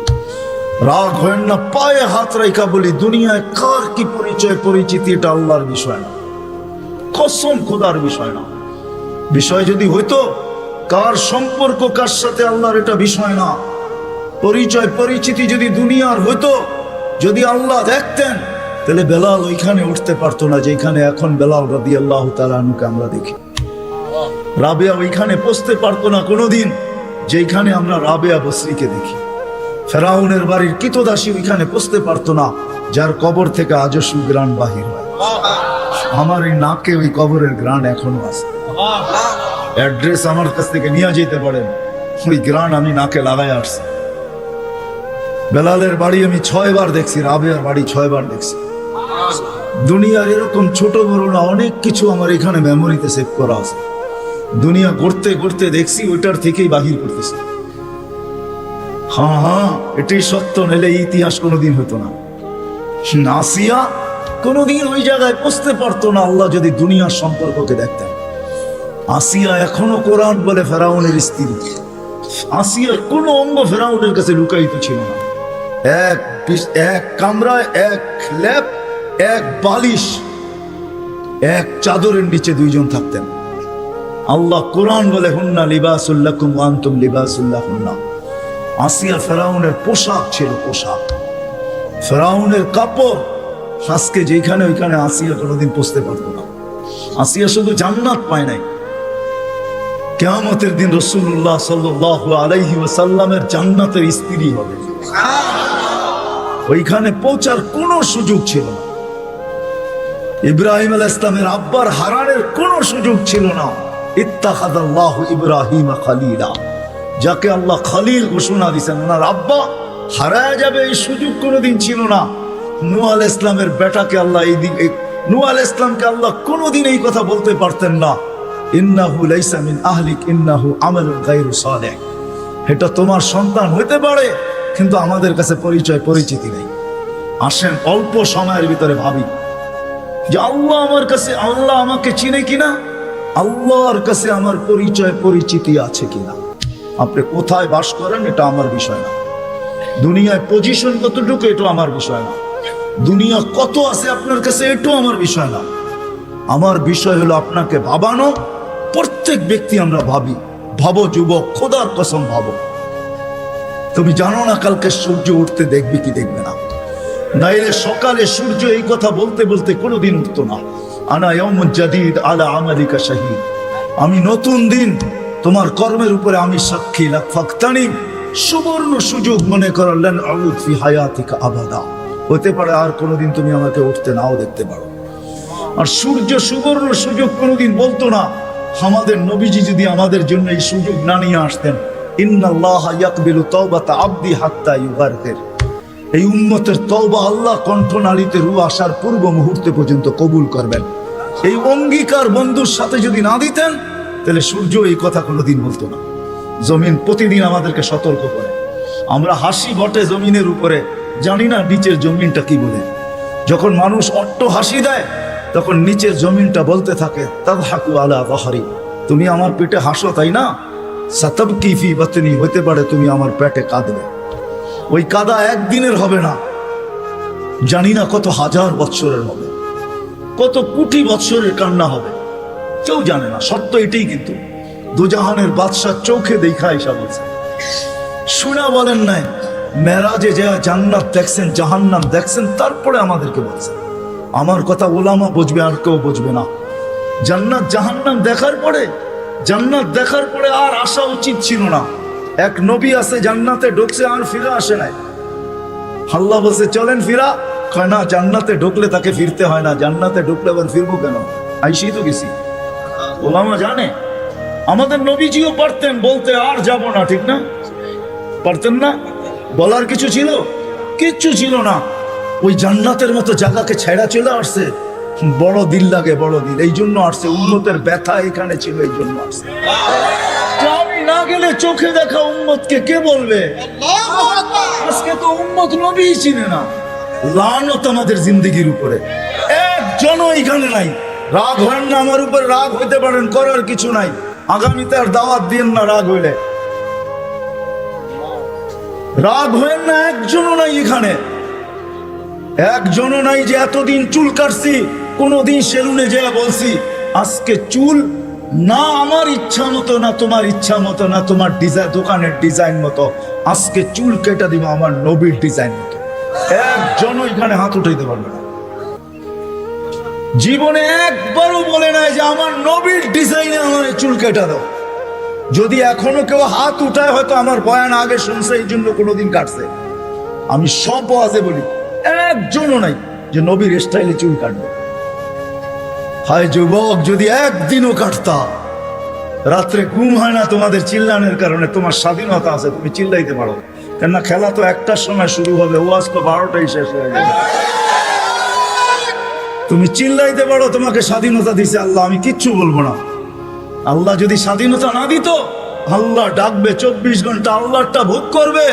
রাগ হয় না, পায়ে হাত রাখা বলি, দুনিয়ায় কার কি পরিচয় পরিচিতি এটা আল্লাহর বিষয় না, কসম খোদার বিষয় না। বিষয় যদি হইতো কার সম্পর্ক কার সাথে, আল্লাহর এটা বিষয় না। পরিচয় পরিচিতি যদি দুনিয়ার হইতো, যদি আল্লাহ দেখতেন, তাহলে বেলাল ওইখানে উঠতে পারতো না যেখানে এখন বেলাল রাদিয়াল্লাহু তাআলা আনহুকে আমরা দেখি। রাবেয়া ওইখানে পৌঁছতে পারতো না কোনোদিন যেখানে আমরা রাবেয়া বসরিকে দেখি। ফেরাউনের বাড়ির কিতদাসী ওইখানে পৌঁছতে পারতো না যার কবর থেকে আজও সুগ্রাণ বাহির হয়। আমার এই নাকে ওই কবরের গ্রাণ এখনো আছে। অ্যাড্রেস আমার কাছ থেকে নিয়ে যেতে পারেন, ওই গ্রাণ আমি নাকে লাগাই আসছি। বেলালের বাড়ি আমি 6 বার দেখছি, রাবেয়ার বাড়ি 6 বার দেখছি। দুনিয়ার এরকম ছোট বড় না অনেক কিছু আমার এখানে মেমোরিতে সেভ করা আছে। দুনিয়া করতে করতে দেখছি ওইটার থেকেই বাহির করতেছি। হ্যাঁ, এটাই সত্য, নাহলে ইতিহাস কোনোদিন হতো না। আসিয়া কোনোদিন ওই জায়গায় পৌঁছতে পারতো না আল্লাহ যদি দুনিয়ার সম্পর্ককে দেখতেন। আসিয়া এখনো কোরআন বলে ফেরাউনের স্ত্রী। আসিয়ার কোনো অঙ্গ ফেরাউনের কাছে লুকায়িত ছিল না। এক কামরায় 1 ল্যাপ, 1 বালিশ, 1 চাদরের নিচে 2 জন থাকতেন। আল্লাহ কোরআন বলে হুন্না লিবাসুল লাকুম ওয়া আনতুম লিবাসুল লাহুন্না। আসিয়া ফেরাউনের পোশাক ছিল, পোশাক। ফেরাউনের কাপড় আজকে যেখানে ওইখানে আসিয়া কোনোদিন পৌঁছতে পারতো না। আসিয়া শুধু জান্নাত পায় নাই, কিয়ামতের দিন রাসূলুল্লাহ সাল্লাল্লাহু আলাইহি ওয়াসাল্লামের জান্নাতের স্ত্রী হবে। ওইখানে পৌঁছার কোনো সুযোগ ছিল না। ইব্রাহিম আলাইহিস সালামের আব্বার হারানোর কোনো সুযোগ ছিল না। ইত্তাখাযাল্লাহু ইব্রাহিমা খলিলা, যাকে আল্লাহ খলিল ঘোষণা দিয়েছেন, ওনার আব্বা হারায় যাবে এই সুযোগ কোনোদিন ছিল না। নূহ আলাইহিস সালামের বেটাকে আল্লাহ নূহ আলাইহিস সালামকে আল্লাহ কোনোদিন এই কথা বলতে পারতেন না, ইন্নাহু লাইসা মিন আহলিক ইন্নাহু আমালুন গায়রু সালিহ। এটা তোমার সন্তান হতে পারে, কিন্তু আমাদের কাছে পরিচিতি নেই। আসেন অল্প সময়ের ভিতরে ভাবি যে আল্লাহ আমাকে চিনে কিনা, আল্লাহর কাছে আমার পরিচিতি আছে কিনা। আপনি কোথায় বাস করেন এটা আমার বিষয় না, দুনিয়ায় পজিশন কতটুকু এটা আমার বিষয় না, দুনিয়া কত আছে আপনার কাছে এটাও আমার বিষয় না। আমার বিষয় হলো আপনাকে ভাবানো। প্রত্যেক ব্যক্তি আমরা ভাবো যুবক, খোদার কসম ভাবো। তুমি জানো না কালকে সূর্য উঠতে দেখবে কি দেখবে না। নাইলে সকালে সূর্য এই কথা বলতে বলতে কোনোদিন উঠতো না, আনা ইয়াউমুন জাদীদ আলা আমালিকা শাহীদ, আমি নতুন দিন তোমার কর্মের উপরে আমি সাক্ষী। লাফাক্তানিম, সুবর্ণ সুযোগ মনে করলেন, আউদ ফি হায়াতিকা আবাদা, হতে পারে আর কোনোদিন তুমি আমাকে উঠতে নাও দেখতে পারো। আর সূর্য সুবর্ণ সুযোগ কোনোদিন বলতো না। আমাদের নবীজি যদি আমাদের জন্য এই সুযোগ না নিয়ে আসতেন, ইন্নাল্লাহা ইয়াকবিলু তাওবাতা আবদি হাত্তা ইউগারকির, এই উম্মতের তওবা আল্লাহ কণ্ঠনালীতে রূহ আসার পূর্ব মুহূর্তে পর্যন্ত কবুল করবেন। এই অঙ্গীকার বন্ধুর সাথে যদি না দিতেন, তাহলে সূর্য এই কথা কোনোদিন বলতো না। জমিন প্রতিদিন আমাদেরকে সতর্ক করে। আমরা হাসি বটে জমিনের উপরে, জানি না নিচের জমিনটা কি বলে। যখন মানুষ অট্ট হাসি দেয়, তখন নিচের জমিনটা বলতে থাকে, তাদহাকু আলা যাহরি, তুমি আমার পেটে হাসো তাই না, সাতাবকি ফি বাতনি, হতে পারে তুমি আমার পেটে কাঁদবে। ওই কাদা একদিনের হবে না, জানি না কত হাজার বৎসরের হবে, কত কোটি বৎসরের কান্না হবে, কেউ জানে না। সত্য এটাই, কিন্তু দুজাহানের বাদশাহ চোখে দেখা এসা বলছে। শুনা বলেন নাই, মেরাজে যে জান্নাত দেখছেন, জাহান্নাম দেখছেন, তারপরে আমাদেরকে বলছেন। আমার কথা ওলামা বুঝবে, আর কেউ বুঝবে না। জান্নাত জাহান্নাম দেখার পরে আর আসা উচিত ছিল না। এক নবী আছে জান্নাতে ঢুকছে, আর ফিরে আসে নাই। আল্লাহ বলছে চলেন ফিরা, কয় না, জান্নাতে ঢুকলে তাকে ফিরতে হয় না, জান্নাতে ঢুকলে আবার ফিরবো কেন, আইসি তো গেছি। ওলামা জানে, আমাদের নবীজিও পারতেন বলতে আর যাব না, ঠিক না? পারতেন না? বলার কিছু ছিল? কিচ্ছু ছিল না। ওই জান্নাতের মতো জায়গাকে ছেড়া চলে আসছে। বড় দিল লাগে, বড় দিল, এই জন্য আসছে। উম্মতের ব্যথা এখানে ছিল, এই জন্য আসছে। আমি না গেলে চোখে দেখা উম্মতকে কে বলবে? আজকে তো উম্মত নবীই চিনে না। লানত আমাদের জিন্দেগির উপরে, একজনও এখানে নাই। রাগ হন না আমার উপর, রাগ হইতে পারেন, করার কিছু নাই। আগামীতে আর দাওয়াত দিন না রাগ হইলে। রাগ হইন না, একজনও নাই এখানে, একজনও নাই যে এতদিন চুল কাটছি, কোনদিন সেলুনে যেয়ে বলছি আজকে চুল না আমার ইচ্ছা মতো, না তোমার ইচ্ছা মতো, না তোমার দোকানের ডিজাইন মতো, আজকে চুল কেটে দিব আমার নবীর ডিজাইন মতো। একজনও এখানে হাত উঠাইতে পারবে না। জীবনে একবারও বলে নাই যে আমার নবীর ডিজাইনে আমার চুল কেটে দাও। যদি এখনো কেউ হাত উঠায়, হয়তো আমার বয়ান আগে শুনছে, এই জন্য কোনোদিন কাটছে। আমি সব ওয়াজে বলি, একজনও নাই যে নবীর স্টাইলে চুল কাটবে। হায় যুবক, যদি একদিনও কাটতা। রাত্রে ঘুম হয় না তোমাদের চিল্লানোর কারণে। তোমার স্বাধীনতা আছে, তুমি চিল্লাইতে পারো, কেননা খেলা তো একটার সময় শুরু হবে, ওয়াজ তো 12টায় শেষ হয়ে যাবে। তুমি চিল্লাইতে পারো, তোমাকে স্বাধীনতা দিছে আল্লাহ, আমি কিচ্ছু বলবো না। আল্লাহ যদি স্বাধীনতা না দিত, আল্লাহ ডাকবে 24 ঘন্টা, আল্লাহটা ভোগ করবে,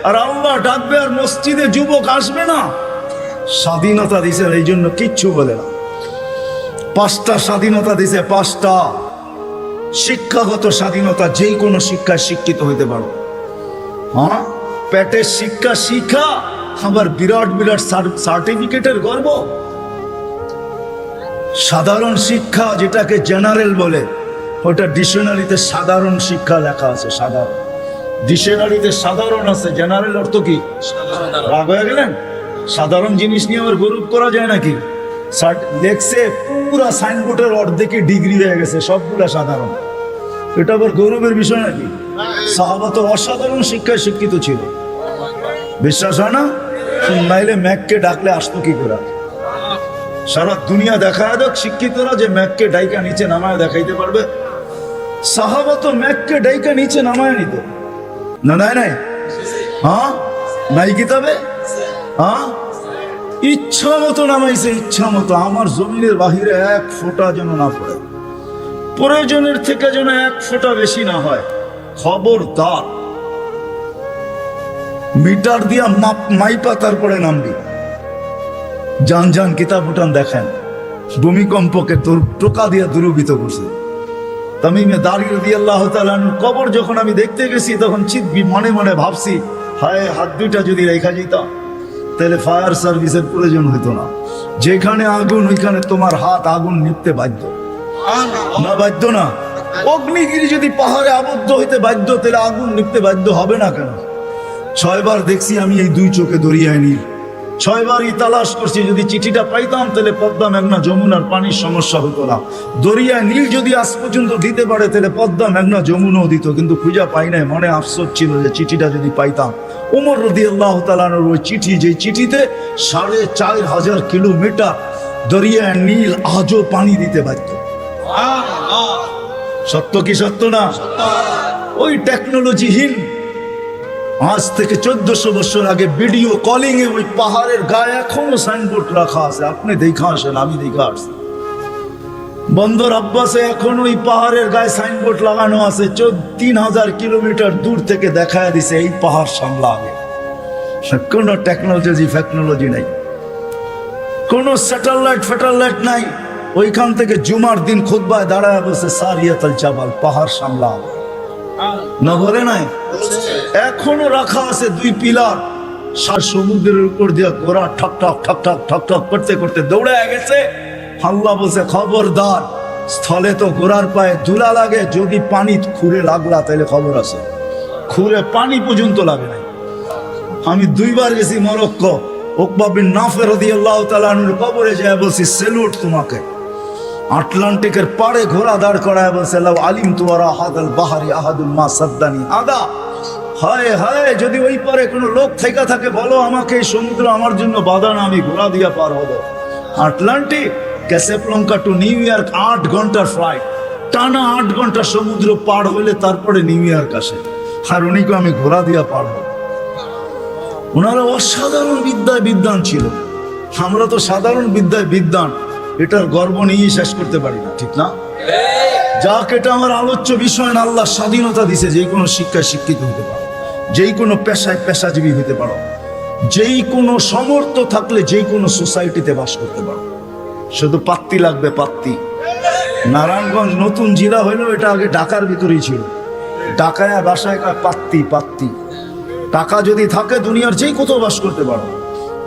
আর আল্লাহ ডাকবে আর মসজিদে যুবক আসবে না। স্বাধীনতা দিছে, এই জন্য কিচ্ছু বলে না। 5টা স্বাধীনতা দিছে, 5টা। শিক্ষাগত স্বাধীনতা, যে কোনো শিক্ষায় শিক্ষিত হইতে পারো। হ্যাঁ, পেটের শিক্ষা শিক্ষা, আবার বিরাট বিরাট সার্টিফিকেটের গর্ব। সাধারণ শিক্ষা, যেটাকে জেনারেল বলে, ওটা ডিকশনারিতে সাধারণ শিক্ষা লেখা আছে। সাধারণ ডিকশনারিতে সাধারণ আছে, জেনারেল অর্থ কি? রাগ হয়ে গেলেন? সাধারণ জিনিস নিয়ে আবার গৌরব করা যায় নাকি? লেখছে পুরা সাইনবোর্ডের অর্ধেকে ডিগ্রি হয়ে গেছে, সবগুলা সাধারণ। এটা আবার গৌরবের বিষয় নাকি? সাহাবা তো অসাধারণ শিক্ষায় শিক্ষিত ছিল, বিশ্বাস হয় না? নাইলে ম্যাককে ডাকলে আসতো কি করে? সারা দুনিয়া দেখায় দেখ শিক্ষিতরা যে ম্যাককে ডাইকা নিচে নামায় দেখাইতে পারবে। সাহাবা তো ম্যাককে ডাইকা নিচে নামায় নিত না, নাই নাই, হ্যাঁ নাই কিতাবে, হ্যাঁ ইচ্ছা মতো নামাইছে, ইচ্ছা মতো। আমার জমিনের বাহিরে এক ফোঁটা যেন না পড়ে, প্রয়োজনের থেকে যেন এক ফোঁটা বেশি না হয়। খবরদার, মিটার দিয়া মাইপা তারপরে নামবি। যান যান কিতাব উঠান দেখেন, ভূমিকম্পকে তোর টোকা দিয়া দুরূপিত করছে। তামিমে দাঁড়ি রাদিয়াল্লাহু তাআলা আনহুর কবর যখন আমি দেখতে গেছি, তখন মনে মনে ভাবছি, হায় হাত দুইটা যদি রেখা যেতাম তাহলে ফায়ার সার্ভিসের প্রয়োজন হতো না। যেখানে আগুন ওইখানে তোমার হাত আগুন নিভতে বাধ্য না, বাধ্য না? অগ্নিগিরি যদি পাহাড়ে আবদ্ধ হইতে বাধ্য, তাহলে আগুন নিভতে বাধ্য হবে না কেন? 6 বার দেখছি আমি এই দুই চোখে দরিয়ায় নীল, 6 বারই তালাশ করছি। যদি চিঠিটা পাইতাম তাহলে পদ্মা মেঘনা যমুনার পানির সমস্যা হতো না। দরিয়ায় নীল যদি আজ পর্যন্ত দিতে পারে তাহলে পদ্মা মেঘনা যমুনাও দিত, কিন্তু খুঁজা পাই নাই। মনে আফসোস ছিল যে চিঠিটা যদি পাইতাম। ওমর রাদিয়াল্লাহু তাআলা আনহুর ওই চিঠি, যে চিঠিতে 4500 কিলোমিটার দরিয়ায় নীল আজও পানি দিতে বাধ্য। সত্য কি সত্য না? ওই টেকনোলজিহীন আজ থেকে 1400 বছর আগে ভিডিও কলিং এ ওই পাহাড়ের গায়ে এখনো সাইনবোর্ড রাখা আছে। আপনি দেখা আসেন, আমি দেখা আসছি। বন্দর আব্বাসে এখন ওই পাহাড়ের গায়ে সাইনবোর্ড লাগানো আছে, 3000 কিলোমিটার দূর থেকে দেখায় দিছে এই পাহাড় সামলা আগে। কোনো টেকনোলজি নাই, কোনো স্যাটেলাইট নাই। ওইখান থেকে জুমার দিন খুতবায় দাঁড়ায় বসে সারিয়াতুল জাবাল, পাহাড় সামলা আগে না বলে নাই? এখনো রাখা আছে 2 পিলার। সমুদ্রের উপর দিয়ে ঘোড়া ঠক ঠক ঠক ঠক ঠক ঠক করতে করতে দৌড়ে গেছে। আল্লাহ বলছে, খবরদার, স্থলে তো ঘোড়ার পায়ে ধুলা লাগে, যদি পানি খুঁড়ে লাগলা তাহলে খবর আছে। খুঁড়ে পানি পর্যন্ত লাগে নাই। আমি 2 বার গেছি মরক্কো, উকবা বিন নাফে রাদিয়াল্লাহু তাআলা আনহুর কবরে যায় বলছি, সেলুট তোমাকে। আটলান্টিকের পাড়ে ঘোড়া দাঁড় করায় বলছে, লাউ আলিম তুয়ারা হাদাল বাহারি আহাদুল মা সাদ্দানি আদা। হায় হায়, যদি ওই পারে কোনো লোক থেকে থাকে বলো আমাকে, এই সমুদ্র আমার জন্য বাধা না, আমি ঘোড়া দিয়া পার হবো। Atlantic, Casablanca two new York 8 ঘন্টার ফ্লাইট, টানা 8 ঘন্টা সমুদ্র পার হইলে তারপরে নিউ ইয়র্ক আসে। আর উনিকে আমি ঘোড়া দিয়া পার হবো। ওনারা অসাধারণ বিদ্যায় বিদ্বান ছিল। আমরা তো সাধারণ বিদ্যায় বিদ্বান, এটার গর্ব নিয়ে শেষ করতে পারি না, ঠিক না? যাক, এটা আমার আলোচ্য বিষয় না। আল্লাহ স্বাধীনতা দিছে, যে কোনো শিক্ষায় শিক্ষিত হতে পারো, যেই কোনো পেশায় পেশাজীবী হতে পারো, যেই কোনো সমর্থ থাকলে যে কোনো সোসাইটিতে বাস করতে পারো। শুধু পাত্তি লাগবে, পাত্তি। নারায়ণগঞ্জ নতুন জেলা হইলেও এটা আগে ঢাকার ভিতরেই ছিল। ঢাকায় বাসায় পাত্তি পাত্তি। টাকা যদি থাকে দুনিয়ার যেই কোথাও বাস করতে পারো।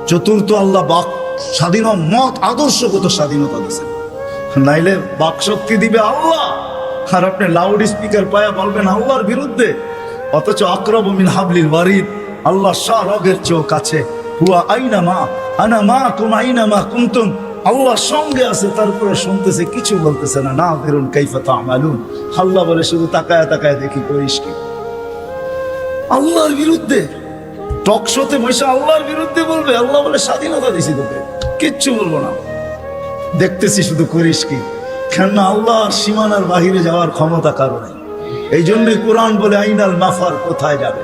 চতুর্থ, আল্লাহ বাক স্বাধীন মত আদর্শগত স্বাধীনতা দিছে, নাইলে বাক শক্তি দিবে আল্লাহ, আর আপনি লাউড স্পিকার পায়া বলবেন আল্লাহর বিরুদ্ধে। অথচ আকরাবু মিন হাবলিল ওয়ারিদ, আল্লাহ শাহরগের চেয়েও কাছে। হুয়া আইনা মা আনা মা কুম আইনা মা কুনতুম, আল্লাহর সঙ্গে আছে, তারপরে শুনতেছে, কিছু বলতেছে না। নাযিরুন কাইফা তা'মালুন, আল্লাহ বলে শুধু তাকায় তাকায় দেখি করিস কি। আল্লাহর বিরুদ্ধে টক শোতে বসে আল্লাহর বিরুদ্ধে বলবে, আল্লাহ বলে স্বাধীনতা দিছি তোকে, কিচ্ছু বলবো না, দেখতেছি শুধু করিস কি। কেননা আল্লাহর সীমানার বাহিরে যাওয়ার ক্ষমতা কারো নাই। এই জন্যই কোরআন বলে, আইনাল মাফার, কোথায় যাবে,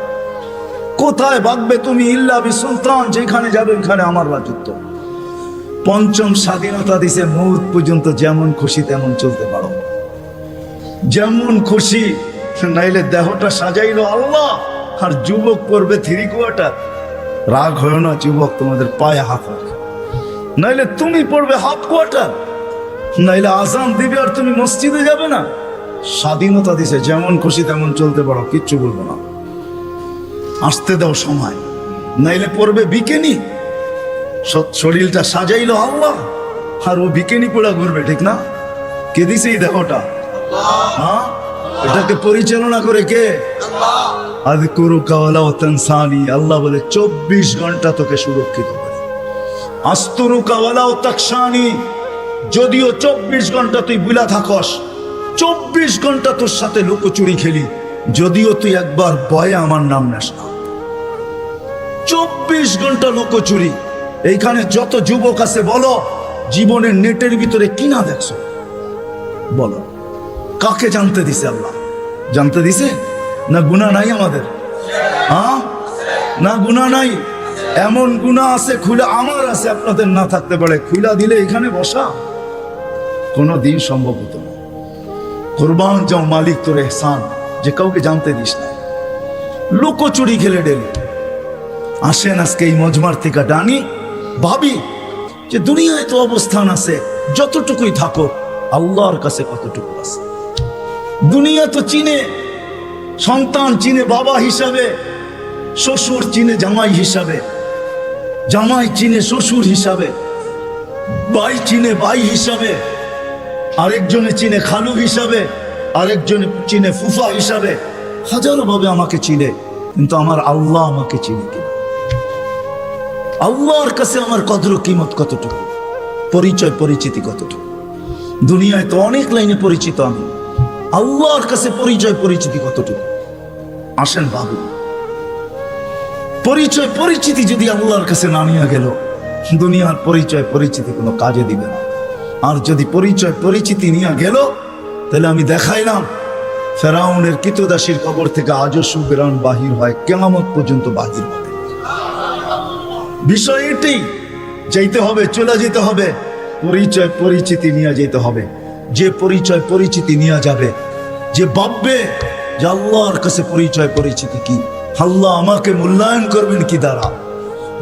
কোথায় ভাগবে তুমি, ইল্লা বিসুলতান, যেখানে যাবে ওখানে আমার রাজত্ব। পঞ্চম, স্বাধীনতা দিছে মৌত পর্যন্ত যেমন খুশি তেমন চলতে পারো, যেমন খুশি। নাইলে দেহটা সাজাইলো আল্লাহ, আর যুবক পড়বে 3 কোয়ার্টার। রাগ হয় না যুবক, তোমাদের পায়ে হাত রাখে। নাইলে তুমি পড়বে হাফ কোয়ার্টার, নাইলে আজান দিবে আর তুমি মসজিদে যাবে না। স্বাধীনতা দিছে, যেমন খুশি তেমন চলতে পারো, কিচ্ছু বলবো না, আসতে দাও সময়। নাইলে পড়বে বিকেনি, শরীরটা সাজাইলো আল্লাহ, আর ও বিকেনি পড়া ঘুরবে, ঠিক না? কে দিছে এই দেহটা? হ্যাঁ, এটাকে পরিচালনা করে কে? আযকুরুকা ওয়ালা তানসানি। আল্লাহ বলে 24 ঘন্টা তোকে সুরক্ষিত করে। আস্তুরুকা ওয়ালাউ তাকশানি, যদিও 24 ঘন্টা তুই বুলা থাকস, 24 ঘন্টা তোর সাথে লুকোচুরি খেলি, যদিও তুই একবার ভয়ে আমার নাম নেস না। 24 ঘন্টা লুকোচুরি। এইখানে যত যুবক আছে বলো, জীবনের নেটের ভিতরে কি না দেখছো? বলো, কাকে জানতে দিছে আল্লাহ? জানতে দিছে না? গুনাহ নাই আমাদের? হ্যাঁ না, গুনাহ নাই? এমন গুনাহ আছে খুলে আমার আছে, আপনাদের না থাকতে পারে। খুলা দিলে এখানে বসা কোনো দিন সম্ভব হতো না। কুরবান যাও মালিক তোর এহসান, যে কাউকে জানতে দিস না। লুকোচুরি খেলে ডেলি আসেন আজকে এই মজমার থেকে ডানি, ভাবি যে দুনিয়ায় তো অবস্থান আছে, যতটুকুই থাকো আল্লাহর কাছে কতটুকু আছে। দুনিয়া তো চিনে, সন্তান চিনে বাবা হিসাবে, শ্বশুর চিনে জামাই হিসাবে, জামাই চিনে শ্বশুর হিসাবে, ভাই চিনে ভাই হিসাবে, আরেকজনে চিনে খালু হিসাবে, আরেকজনে চিনে ফুফা হিসাবে। হাজারো ভাবে আমাকে চিনে, কিন্তু আমার আল্লাহ আমাকে চিনে কিনা? আল্লাহর কাছে আমার কদর কিমত কতটুকু, পরিচয় পরিচিতি কতটুকু? দুনিয়ায় তো অনেক লাইনে পরিচিত আমি, আল্লাহর কাছে পরিচয় পরিচিতি কতটুকু? আসেন বাবু, পরিচয় পরিচিতি যদি আল্লাহর কাছে না নিয়ে গেল, দুনিয়ার পরিচয় পরিচিতি কোনো কাজে দিবে না। আর যদি পরিচয় পরিচিতি নিয়ে গেল, তাহলে আমি দেখাইলাম ফেরাউনের কিতদাসীর কবর থেকে আজও সুবেরান বাহির হয়, কিয়ামত পর্যন্ত বাহির হবে। বিষয় এটাই, যাইতে হবে, চলে যেতে হবে, পরিচয় পরিচিতি নিয়ে যেতে হবে। যে পরিচয় পরিচিতি নিয়ে যাবে, যে ভাববে যে আল্লাহর কাছে পরিচয় পরিচিতি কি, আল্লাহ আমাকে মূল্যায়ন করবেন কি দ্বারা?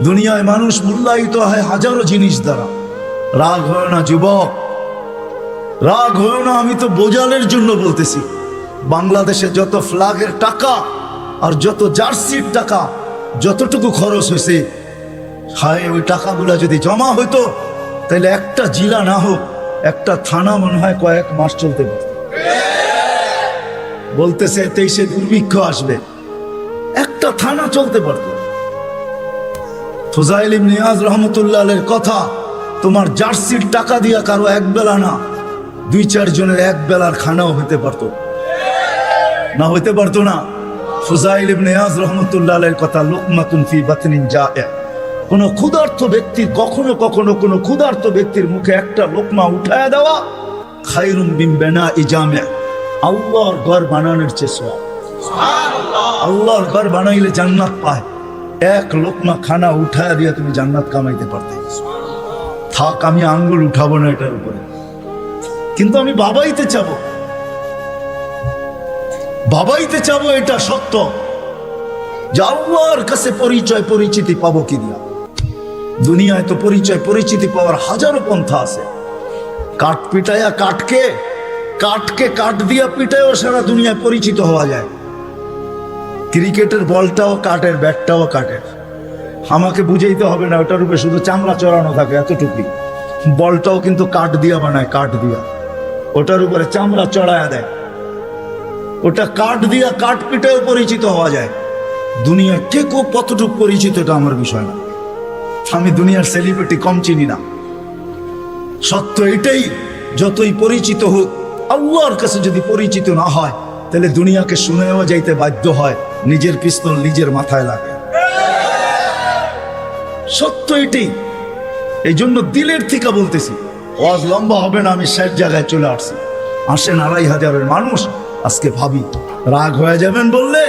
দুনিয়ায় মানুষ মূল্যায়িত হয় হাজারো জিনিস দ্বারা। রাগ হয় না যুবক, রাগ হয় না। আমি তো বোঝানোর জন্য বলতেছি, বাংলাদেশে যত ফ্ল্যাগের টাকা আর যত জার্সির টাকা যতটুকু খরচ হয়েছে, হায় ওই টাকাগুলা যদি জমা হইতো, তাহলে একটা জেলা না হোক, একটা থানা মনে হয় কয়েক মাস চলতে পারত। বলতেছে 23-এ দুর্ভিক্ষ আসবে, একটা থানা চলতে পারত। ফুজাইল ইবনে ইয়াজ রহমতুল্লাহ আলাইহির কথা, তোমার জার্সির টাকা দিয়া কারো এক বেলা না, 2-4 জনের এক বেলার খানাও হতে পারতো না? হইতে পারতো না? ফুজাইল ইবনে ইয়াজ রহমতুল্লাহ আলাইহির কথা, লুকমাতুন ফি বাতনিন জায়ে, কোন ক্ষুধার্ত ব্যক্তির কখনো কখনো কোন ক্ষুধার্ত ব্যক্তির মুখে একটা লোকমা উঠায়া দেওয়া খায়রুম মিন বিনাই জামি', আল্লাহর ঘর বানানোর চেয়ে সওয়াব। আল্লাহর ঘর বানাইলে জান্নাত পায়। এক লোকমা খানা উঠায়া দিয়ে তুমি জান্নাত কামাইতে পারতে। থাক, আমি আঙ্গুল উঠাবো না এটার উপরে, কিন্তু আমি বাবাইতে চাবো, বাবাইতে চাবো। এটা সত্য যে আল্লাহর কাছে পরিচয় পরিচিতি পাবো কি দিয়া? দুনিয়ায় তো পরিচয় পরিচিতি পাওয়ার হাজারো পন্থা আছে। কাঠ পিটাইয়া কাঠকে, কাঠকে কাঠ দিয়া পিটাইও সারা দুনিয়ায় পরিচিত হওয়া যায়। ক্রিকেটের বলটাও কাঠের, ব্যাটটাও কাঠের। আমাকে বুঝাইতে হবে না, ওটার উপরে শুধু চামড়া চড়ানো থাকে এতটুকুই। বলটাও কিন্তু কাঠ দিয়া বানায়, কাঠ দিয়া, ওটার উপরে চামড়া চড়ায়া দেয়। ওটা কাঠ দিয়া কাঠ পিটাইও পরিচিত হওয়া যায়। দুনিয়া কে কতটুকু পরিচিত এটা আমার বিষয় না। আমি দুনিয়ার সেলিব্রিটি কম চিনি না। সত্য এটাই, যতই পরিচিত হোক, আল্লাহর কাছে যদি পরিচিত না হয়, তাহলে দুনিয়াকে শুনেও যাইতে বাধ্য হয়, নিজের পিস্তল নিজের মাথায় লাগে। সত্য এটাই। এই জন্য দিলের থেকে বলতেছি, ওয়াজ লম্বা হবে না, আমি শেষ জায়গায় চলে আসছি। আসেন 2500 মানুষ, আজকে ভাবি রাগ হয়ে যাবেন বললে?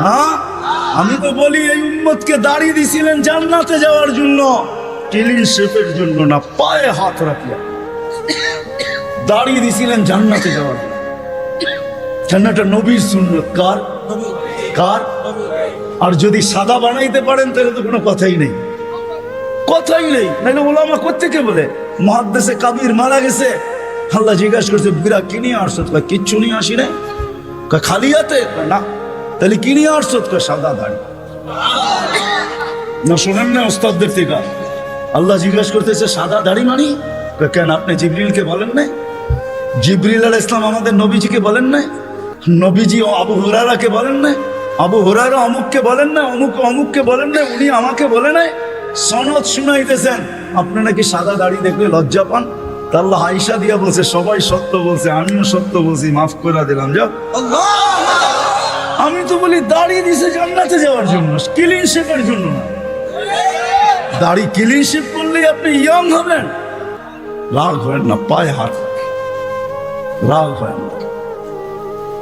হ্যাঁ, আমি তো বলি এই উম্মতকে দাঁড়িয়ে দিছিলেন জান্নাতে যাওয়ার জন্য, ক্লিন শেপের জন্য না, পায়ে হাত রাখিয়া দাঁড়িয়ে দিছিলেন জান্নাতে যাওয়ার জন্য। জান্নাতটা নবীর সুন্নত। কার? কার? আর যদি সাদা বানাইতে পারেন তাহলে তো কোনো কথাই নেই, কথাই নেই। নাহলে ওলামা কোত্থেকে বলে মুহাদ্দিসে কাবীর মারা গেছে, আল্লাহ জিজ্ঞাসা করছে বুড়া কি নিয়ে আসছো? কিচ্ছু নিয়ে আসি না। খালি হাতে? না। তাহলে কি নিয়ে আসছো? সাদা দাড়ি। না শোনেন না ওস্তাদদের থেকে? আল্লাহ জিজ্ঞাসা করতেছে সাদা দাড়ি মানি? কেন আপনি জিবরিলকে বলেন নাই? জিবরিল আলাইহিস সালাম আমাদের নবীজিকে বলেন নাই? নবীজি আবু হুরায়রাকে বলেন নাই? আবু হুরায়রা অমুককে বলেন না, অমুক অমুককে বলেন না, উনি আমাকে বলে নাই? সনদ শুনাইতেছেন, আপনি নাকি সাদা দাড়ি দেখলে লজ্জা পান। তা আল্লাহ আয়েশা দিয়া বলছে সবাই সত্য বলছে, আমিও সত্য বলছি, মাফ করে দিলাম। যাও, আমি তো বলি দাড়ি দিছে জান্নাতে যাওয়ার জন্য, ক্লিন শেপের জন্য না। দাড়ি ক্লিন শেপ করলে আপনি ইয়ং হবেন। রাগ হয় না, পায়ে হাত রাগ হয় না।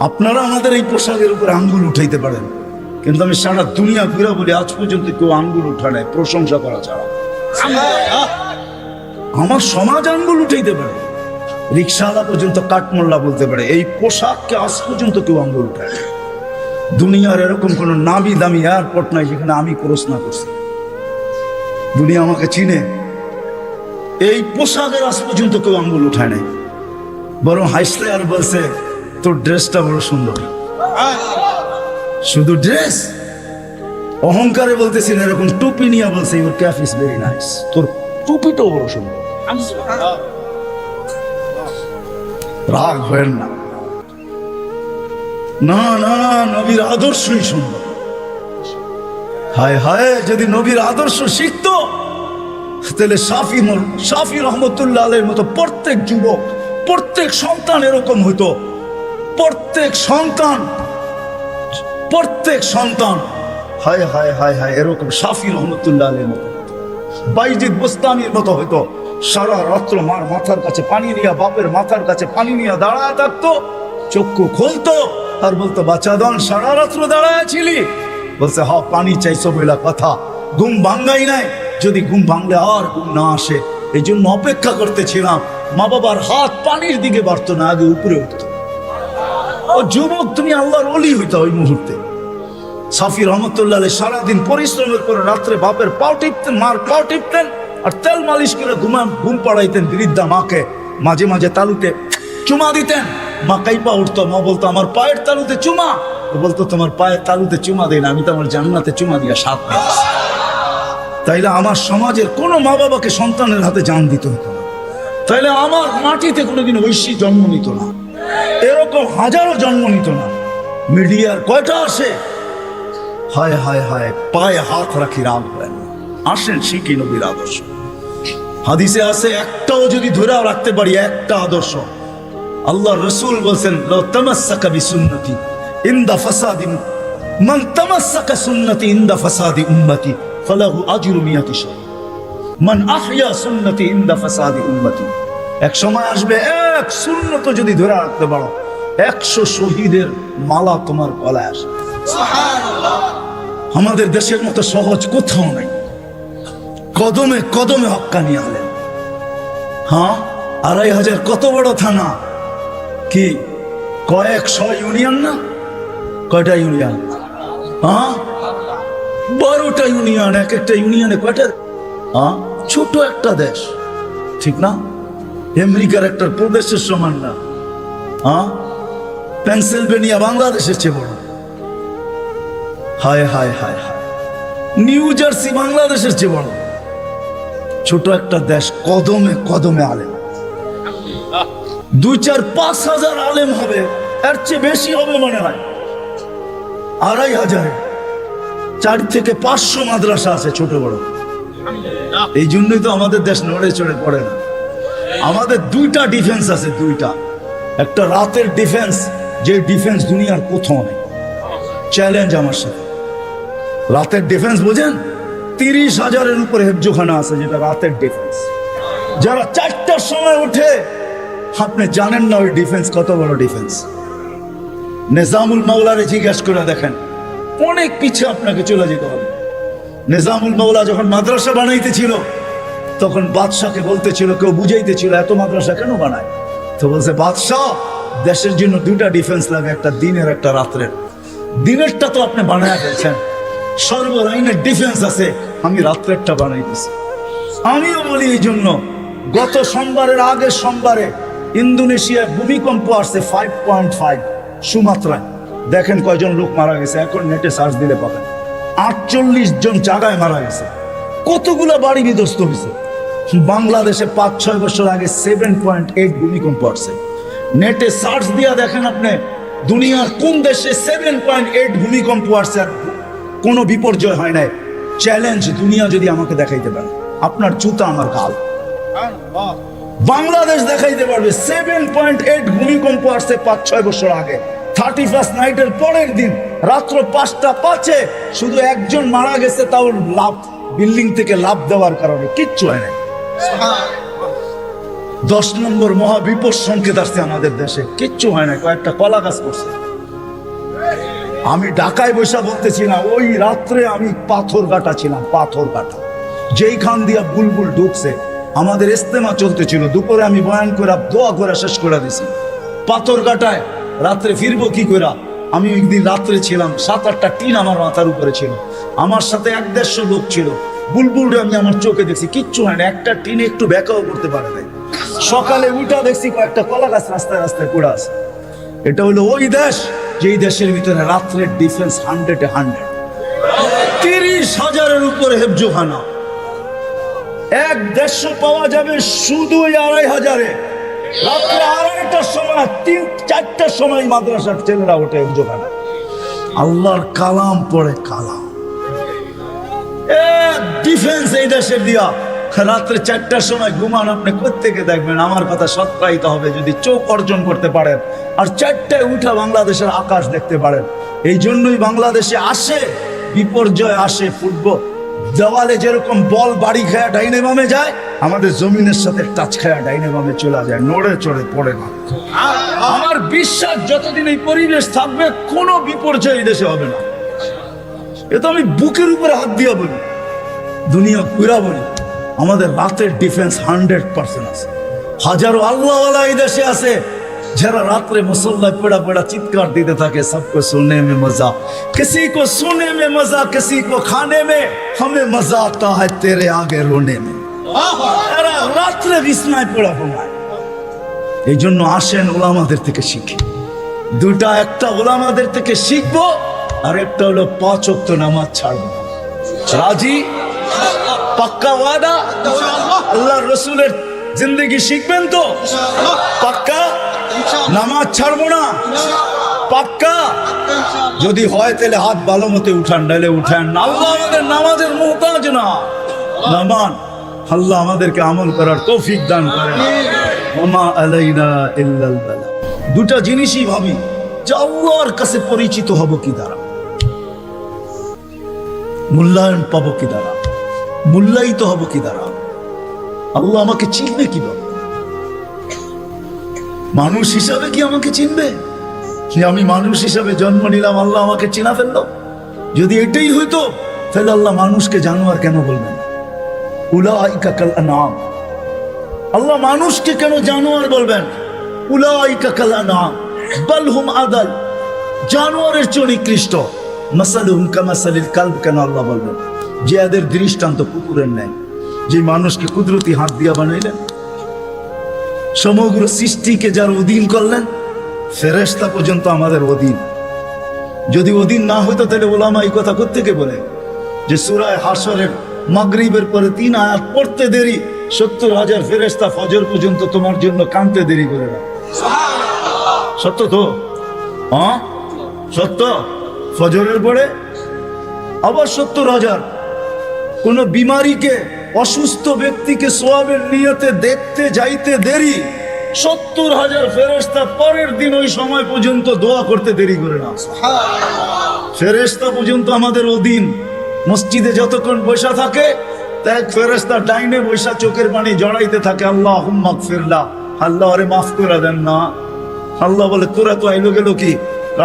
আপনারা আমাদের এই পোশাকের উপরে আঙ্গুল উঠাইতে পারেন, কিন্তু আমি সারা দুনিয়া ঘুরে বলি আজ পর্যন্ত কেউ আঙ্গুল উঠা নেয় প্রশংসা করা ছাড়া। আমার সমাজ আঙ্গুল উঠাইতে পারে, রিক্সাওয়ালা পর্যন্ত কাঠমোল্লা বলতে পারে, এই পোশাককে আজ পর্যন্ত কেউ আঙ্গুল উঠায়। দুনিয়ার এরকম কোন নামি দামি এয়ারপোর্ট নাই যেখানে আমি ক্রস না করছি। দুনিয়া আমাকে চিনে। এই পোশাকের আজ পর্যন্ত কেউ আঙ্গুল উঠায় নাই, বরং হাসলে আর বলছে তোর ড্রেসটা বড় সুন্দর। শুধু ড্রেস, অহংকারে বলতেছি না, এরকম টুপি নিয়ে বলছে your cap is very nice, তোর টুপিটাও বড় সুন্দর। রাগ হয় না, না না, নবীর আদর্শই সুন্দর। হায় হায়, যদি নবীর আদর্শ শিখতো তাহলে শাফি রহমতুল্লাহ আলাইহির মতো প্রত্যেক যুবক, প্রত্যেক সন্তান এরকম হইতো। প্রত্যেক সন্তান হায় হায় হায় হায় এরকম শাফি রহমতুল্লাহ আলাইহির মতো, বাইজিদ বোস্তামির মতো হইতো। সারা রাত্র মার মাথার কাছে পানি নিয়ে, বাপের মাথার কাছে পানি নিয়ে দাঁড়ায় থাকতো। চক্ষু খুলতো আর বলতো বাচ্চা দন সারা রাত্র দাঁড়ায় ছিলি? বলছে হ, পানি চাইছো বইলা কথা, ঘুম ভাঙ্গাই নাই। যদি ঘুম ভাঙলে আর ঘুম না আসে, এই জন্য অপেক্ষা করতেছিলাম। মা বাবার হাত পানির দিকে বাড়তো না, আগে উপরে উঠতো। ও যুবক, তুমি আল্লাহর ওলি হইতো ওই মুহূর্তে। শাফি রহমতুল্লাহ আলাইহি সারাদিন পরিশ্রমের করে রাত্রে বাপের পাও টিপতেন, মার পাও টিপতেন, আর তেল মালিশ করে ঘুম পাড়াইতেন বৃদ্ধা মাকে। মাঝে মাঝে তালুতে চুমা দিতেন, মা কাইপা উঠতো। মা বলতো আমার পায়ের তালুতে চুমা। ও বলতো তোমার পায়ের তালুতে চুমা দেয় না, আমি তো আমার জান্নাতে চুমা দিয়া সাথ পেয়েছি। তাইলে আমার সমাজের কোনো মা বাবাকে সন্তানের হাতে জান দিতে হতো না। তাইলে আমার মাটিতে কোনোদিন ঐশী জন্ম নিত না, এরকম হাজারো জন্ম নিত না। মিডিয়ার কয়টা আসে, হায় হায় হায়, পায়ে হাত রাখি রাগ হয় না। আসেন শিখি নবীর আদর্শ। হাদিসে আছে একটাও যদি ধরে রাখতে পারি, একটা আদর্শ, আল্লাহ রসুল বলছেন লো তামাসসাকা বিসুন্নতি ইনদা ফাসাদি মান তামাসসাকা সুন্নতি ইনদা ফাসাদি উম্মতি ফালাহু আজরু মিয়াতি শাহ মান আহইয়া সুন্নতি ইনদা ফাসাদি উম্মতি। এক সময় আসবে, এক সুন্নত যদি ধরে রাখতে পারো, 100 শহীদের মালা তোমার গলায় আসবে। সুবহানাল্লাহ। আমাদের দেশের মতো সহজ কোথাও নাই। কদমে কদমে হক্কানি আলেম। হ্যাঁ, 2500 কত বড় থানা, কি কয়েকশ ইউনিয়ন না? কয়টা ইউনিয়ন? হ্যাঁ, 12টা ইউনিয়ন। এক একটা ইউনিয়নে কয়টা? হ্যাঁ, ছোট একটা দেশ, ঠিক না? আমেরিকার একটা প্রদেশের সমান না। হ্যাঁ, পেনসিলভেনিয়া বাংলাদেশের চেয়ে বড়। হায় হায় হায় হায়, নিউ জার্সি বাংলাদেশের চেয়ে বড়। ছোট একটা দেশ, কদমে কদমে আলেম। 2-4-5 হাজার আলেম হবে, এর চেয়ে বেশি হবে মনে হয়। 2500, 4 থেকে 500 মাদ্রাসা আছে ছোট বড়। এই জন্যই তো আমাদের দেশ নড়ে চড়ে পড়ে না। আমাদের 2টা ডিফেন্স আছে, 2টা। একটা রাতের ডিফেন্স, যে ডিফেন্স দুনিয়ার কোথাও নেই। চ্যালেঞ্জ আমার সাথে। রাতের ডিফেন্স বোঝেন? 30,000-এর উপরে হেফজোখানা আছে, যেটা রাতের ডিফেন্স। যারা 4টার সময় উঠে, আপনি জানেন না ওই ডিফেন্স কত বড় ডিফেন্স। নিজামুল মাওলারে জিজ্ঞাসা করে দেখেন, অনেক পিছিয়ে আপনাকে চলে যেতে হবে। নিজামুল মাওলা যখন মাদ্রাসা বানাইতেছিল, তখন বাদশাকে বলতেছিল, কেউ বুঝাইতেছিল এত মাদ্রাসা কেন বানায়? তো বলছে, বাদশাহ, দেশের জন্য 2টা ডিফেন্স লাগে, একটা দিনের একটা রাত্রের। দিনেরটা তো আপনি বানায় ফেলছেন, সর্বলাইনের ডিফেন্স আছে, আমি রাত্রেরটা বানাইতেছি। আমিও বলি এই জন্য, গত সোমবারের আগের সোমবারে ইন্দোনেশিয়ায় ভূমিকম্প আসছে 5.5 সুমাত্রায়। দেখেন কয়জন লোক মারা গেছে, এখন নেটে সার্চ দিলে পাবেন। 48 জন জায়গায় মারা গেছে। কতগুলো বাড়ি বিধ্বস্ত হয়েছে। বাংলাদেশে 5-6 বছর আগে 7.8 ভূমিকম্প আসছে। নেটে সার্চ দিয়া দেখেন আপনি, দুনিয়ার কোন দেশে 7.8 ভূমিকম্প আসছে আর কোনো বিপর্যয় হয় নাই। চ্যালেঞ্জ, দুনিয়া যদি আমাকে দেখাইতে পারে। আপনার জুতা আমার গাল। বাংলাদেশ দেখাইতে পারবে 7.8 ভূমিকম্প আসছে 5-6 বছর আগে, 31st নাইটের পরের দিন রাত্র 5:05 শুধু একজন মারা গেছে, তাও লাভ বিল্ডিং থেকে লাভ দেওয়ার কারণে, কিচ্ছু হয় না। 10 নম্বর মহাবিপদ সংকেত আসছে আমাদের দেশে, কিচ্ছু হয় না, কয়েকটা কলা গাছ করছে। আমি ঢাকায় বসে বলতেছি না, ওই রাত্রে আমি পাথরঘাটা ছিলাম, পাথরঘাটা যেইখান দিয়া বুলবুল ঢুকছে। আমাদের ইস্তেমা চলতেছিল, দুপুরে আমি বয়ান করে দোয়া করে শেষ করে দিছি। পাথরঘাটায় রাত্রে ফিরবো কি করে? আমি ওই দিন রাত্রে ছিলাম, 7-8টা টিন আমার মাথার উপরে ছিল, আমার সাথে 1-150 লোক ছিল। বুলবুলটা আমি আমার চোখে দেখছি, কিচ্ছু হয় না, একটা টিন একটু ব্যাকাও করতে পারে নাই। সকালে উঠা দেখছি কয়েকটা কলা গাছ রাস্তায় রাস্তায় পড়ে আছে। এটা হলো ওই দেশ যেই দেশের ভিতরে রাত্রের ডিফেন্স 100-এ 100, 30,000-এর উপরে হেফজোখানা। 1-150 পাওয়া যাবে শুধু 2,500-এ। রাত্রে 2:30টার সময়, 3-4টার সময় মাদ্রাসার ছেলেরা ওঠে হেফজোখানা, আল্লাহর কালাম পড়ে, কালাম। ডিফেন্স এই দেশের দিয়া রাত্রে 4টার সময় ঘুমান, আপনি কোত্থেকে দেখবেন? আমার কথা সত্যায়িত হবে যদি চোখ অর্জন করতে পারেন আর 4টায় উঠা বাংলাদেশের আকাশ দেখতে পারেন। এই জন্যই বাংলাদেশে আসে বিপর্যয়, আসে ফুটবল দেওয়ালে যেরকম বল বাড়ি খায়া ডাইনে বামে যায়, আমাদের জমিনের সাথে টাচ খায়া ডাইনে বামে চলে যায়, নড়ে চড়ে পড়ে না। আমার বিশ্বাস যতদিন এই পরিবেশ থাকবে কোনো বিপর্যয় এই দেশে হবে না। এ তো আমি বুকের উপরে হাত দিয়ে বলি, দুনিয়া ঘুরা বলি, আমাদের রাতের ডিফেন্স 100% আছে। হাজারো আল্লাহওয়ালা এই দেশে আছে যারা রাত্রে মুসল্লায় পড়া পড়া চিৎকার দিতে থাকে, সবকো সুননে মে মজা, কিসি কো সুননে মে মজা, কিসি কো খানে মে, হমে মজা আতা হ্যায় তেরে আগে রোনে মে। এরা রাত্রে বিছনায় পড়া ঘুমায়। এই জন্য আসেন ওলামাদের থেকে শিখি। দুটা, একটা ওলামাদের থেকে শিখবো, আর একটা হলো 5 ওয়াক্ত নামাজ ছাড়বো। রাজি? পাক্কা ওয়াদা? আল্লাহ রসুলের জিন্দগি শিখবেন তো? পাক্কা? নামাজ ছাড়বো না? পাক্কা? যদি হয় তাহলে হাত ভালো মতো উঠান, নাইলে উঠান না। আল্লাহ আমাদের নামাজের মুহতাজ না। নামান আল্লাহ আমাদেরকে আমল করার তৌফিক দান করেন। ওমা আলাইনা ইল্লাল বালাগ। দুটা জিনিসই ভাবি যে আল্লাহর কাছে পরিচিত হব কি দ্বারা, মূল্যায়ন পাবো কি দ্বারা, মূল্যায়িত হব কি দ্বারা, আল্লাহ আমাকে চিনবে কিভাবে? মানুষ হিসাবে কি আমাকে চিনবে? যে আমি মানুষ হিসাবে জন্ম নিলাম, আল্লাহ আমাকে চিনা ফেললো? যদি এটাই হইতো তাহলে আল্লাহ মানুষকে জানোয়ার কেন বলবেন? উলাইকা কাল আনআম। আল্লাহ মানুষকে কেন জানোয়ার বলবেন? উলাইকা কাল আনআম বাল হুম আদাল। জানোয়ারের চেয়ে নিকৃষ্ট। মাসালুহুম কামাসালিল কালব কেন আল্লাহ বলবেন? যে এদের দৃষ্টান্ত কুকুরের ন্যায়। যে মানুষকে কুদরতি হাত দিয়া বানাইলেন, সমগ্র সৃষ্টিকে যার অধীন করলেন, ফেরেশতা পর্যন্ত আমাদের অধীন। যদি অধীন না হইতো তাহলে ওলামা এই কথা কোত্থেকে বলে যে সূরা হাশরের মাগরিবের পরে 3 আয়াত পড়তে দেরি, 70,000 ফেরেশতা ফজর পর্যন্ত তোমার জন্য কাঁদতে দেরি করে না। সত্য তো? হ্যাঁ সত্য। ফজরের পরে আবার 70,000। কোন বিমারিকে, অসুস্থ ব্যক্তিকে সোয়াবের নিয়তে দেখতে যাইতে দেরি, 70,000 ফেরেশতা পরের দিন ওই সময় পর্যন্ত দোয়া করতে দেরি করে না। ফেরেশতা পর্যন্ত আমাদের অধীন। মসজিদে যতক্ষণ বসা থাকে, এক ফেরেশতা ডাইনে বসা চোখের পানি জড়াইতে থাকে, আল্লাহুম্মা গফিরলা, আল্লাহ আরে মাফ করে দেন না। আল্লাহ বলে তোরা তো আইলো গেল কি?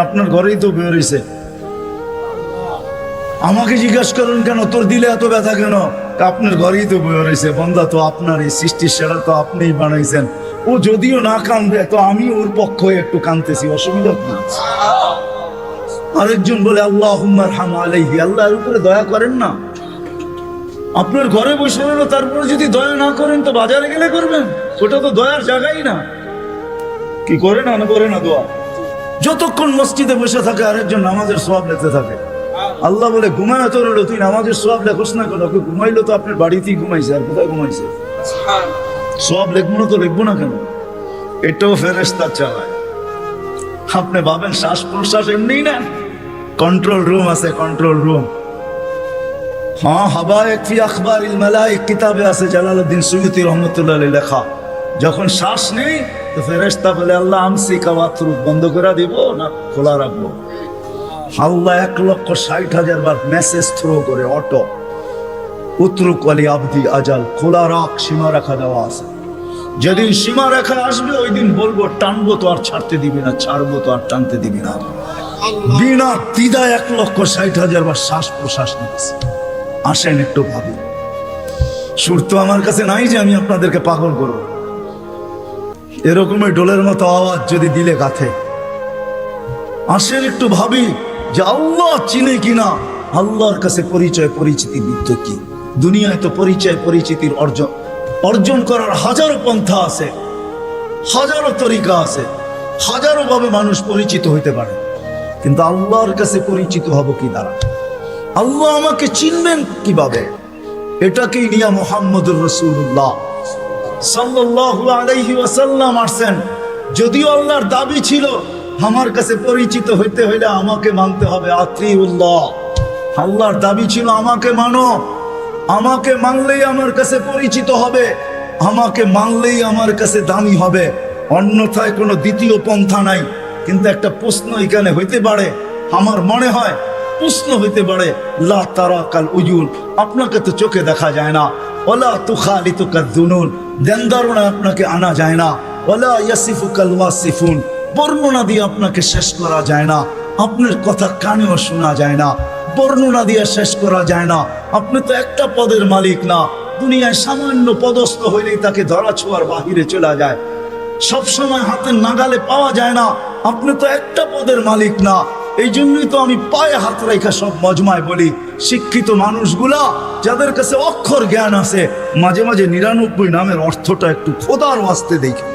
আপনার ঘরেই তো বের হইছে। আমাকে জিজ্ঞাসা করুন কেন তোর দিলে এত ব্যথা কেন? আপনার ঘরেই তো বের হইছে। বন্দা তো আপনার, এই সৃষ্টির সেরা তো আপনিই বানাইছেন। ও যদিও না কাঁদবে তো আমি ওর পক্ষ হয়ে একটু কাঁদতেছি, অসুবিধা কি? আরেকজন বলে আল্লাহুম্মা আরহাম আলাইহি, আল্লাহর উপরে দয়া করেন না। আপনার ঘরে বসে রইল, তারপরে যদি দয়া না করেন তো বাজারে গেলে করবেন? ওটা তো দয়ার জায়গাই না। কি করে না করে না দোয়া? যতক্ষণ মসজিদে বসে থাকে আরেকজন নামাজের সওয়াব লিখতে থাকে। আল্লাহ বলে ঘুমায় তো রইল, তুই নামাজের সওয়াব লেখোস না কেন? ঘুমাইলো তো আপনার বাড়িতেই ঘুমাইছে, আর কোথায় ঘুমাইছে? সওয়াব লিখবো না তো লিখবো না কেন? এটাও ফেরেশতা চালায়। আপনি ভাবেন শ্বাস প্রশ্বাস এমনি না, কন্ট্রোল রুম আছে, কন্ট্রোল রুম। হ্যাঁ, হাবায়েক ফি আখবারিল মালায়েক কিতাবে আছে, জালালউদ্দিন সুয়ুতী রাহমাতুল্লাহ আলাইহি লেখা। যখন শ্বাস নেই তো ফেরেশতা বলে আল্লাহ আমসিকা ওয়াতরুক, বন্ধ করে দিব না খোলা রাখবো? আল্লাহ 1,60,000 বার মেসেজ থ্রো করে, অটো উতরুক ওয়ালি আবদি আজাল, খোলা রাখ, সীমা রেখা দেওয়া আছে। যেদিন সীমা রেখা আসবে ওই দিন বলবো টানবো তো আর ছাড়তে দিবি না, ছাড়বো তো আর টানতে দিবি না। বিনা দ্বিধায় 1,60,000 বার শ্বাস প্রশ্বাস নিতেছে। আসেন একটু ভাবি, সুর তো আমার কাছে নাই যে আমি আপনাদেরকে পাগল করব। এরকমই ডোলের মতো আওয়াজ যদি দিলে গাথে। আসেন একটু ভাবি যে আল্লাহ চিনে কিনা, আল্লাহর কাছে পরিচয় পরিচিতি বিদ্য কি। দুনিয়ায় তো পরিচয় পরিচিতির অর্জন করার হাজারো পন্থা আছে, হাজারো তরিকা আছে, হাজারো ভাবে মানুষ পরিচিত হইতে পারে, কিন্তু আল্লাহর কাছে পরিচিত হব কি দ্বারা? আল্লাহ আমাকে চিনবেন কিভাবে? এটাকেই নিয়ে মুহাম্মদুর রাসূলুল্লাহ সাল্লাল্লাহু আলাইহি ওয়াসাল্লাম আসেন। যদিও আল্লাহর দাবি ছিল আমার কাছে পরিচিত হইতে হইলে আমাকে মানতে হবে, আতিউল্লাহ। আল্লাহর দাবি ছিল আমাকে মানো, আমাকে মানলেই আমার কাছে পরিচিত হবে, আমাকে মানলেই আমার কাছে দামি হবে, অন্যথায় কোনো দ্বিতীয় পন্থা নাই। কিন্তু একটা প্রশ্ন এখানে হইতে পারে, আমার মনে হয় প্রশ্ন হইতে পারে, লা তারাকাল উজুল, আপনাকে তো চোখে দেখা যায় না, ওয়ালা তুখালিতুকা যুনুন, ধ্যান ধারণায় আপনাকে আনা যায় না, ওয়ালা ইয়াসিফুকাল ওয়াসিফুন, বর্ণনা দিয়ে আপনাকে শেষ করা যায় না, আপনার কথা কানেও শোনা যায় না, বর্ণনা দিয়ে শেষ করা যায় না। আপনি তো একটা পদের মালিক না, দুনিয়ায় সামান্য পদস্থ হইলেই তাকে ধরা ছোঁয়ার বাহিরে চলে যায়, সব সময় হাতের নাগালে পাওয়া যায় না। আপনি তো একটা পদের মালিক না। এই জন্যই তো আমি পায়ে হাত রেখা সব মজমায় বলি, শিক্ষিত মানুষগুলা যাদের কাছে অক্ষর জ্ঞান আছে, মাঝে মাঝে 99 নামের অর্থটা একটু খোদার ওয়াস্তে দেখেন।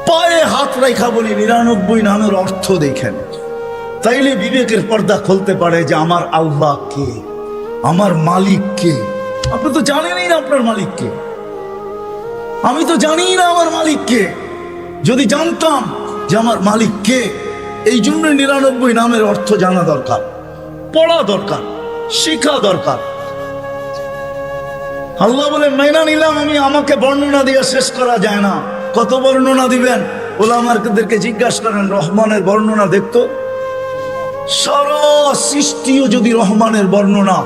পায়ে হাত রেখা বলি 99 নামের অর্থ দেখেন, তাইলে বিবেকের পর্দা খুলতে পারে যে আমার আল্লাহ কে, আমার মালিক কে। আপনি তো জানেনই না আপনার মালিক কে, আমি তো জানি না আমার মালিক কে। যদি জানতাম যে আমার মালিক কে, এই জন্য 99 নামের অর্থ জানা দরকার, পড়া দরকার, শিখা দরকার। আল্লাহ বলে মাইনা নিলাম আমি, আমাকে বর্ণনা দিয়ে শেষ করা যায় না। কত বর্ণনা দিবেন? ওলামাদেরকে জিজ্ঞাসা করেন, রহমানের বর্ণনা দেখতো, সারা সৃষ্টিও যদি রহমানের বর্ণনা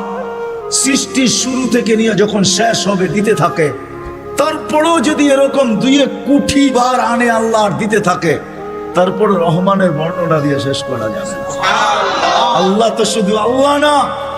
সৃষ্টির শুরু থেকে নিয়ে যখন শেষ হবে দিতে থাকে, তারপরেও যদি এরকম 2 কোটি বার আনে আল্লাহ আর দিতে থাকে, তারপর রহমানের বর্ণনা দিয়ে শেষ করা যাবে না। আল্লাহ তো শুধু আল্লাহ না,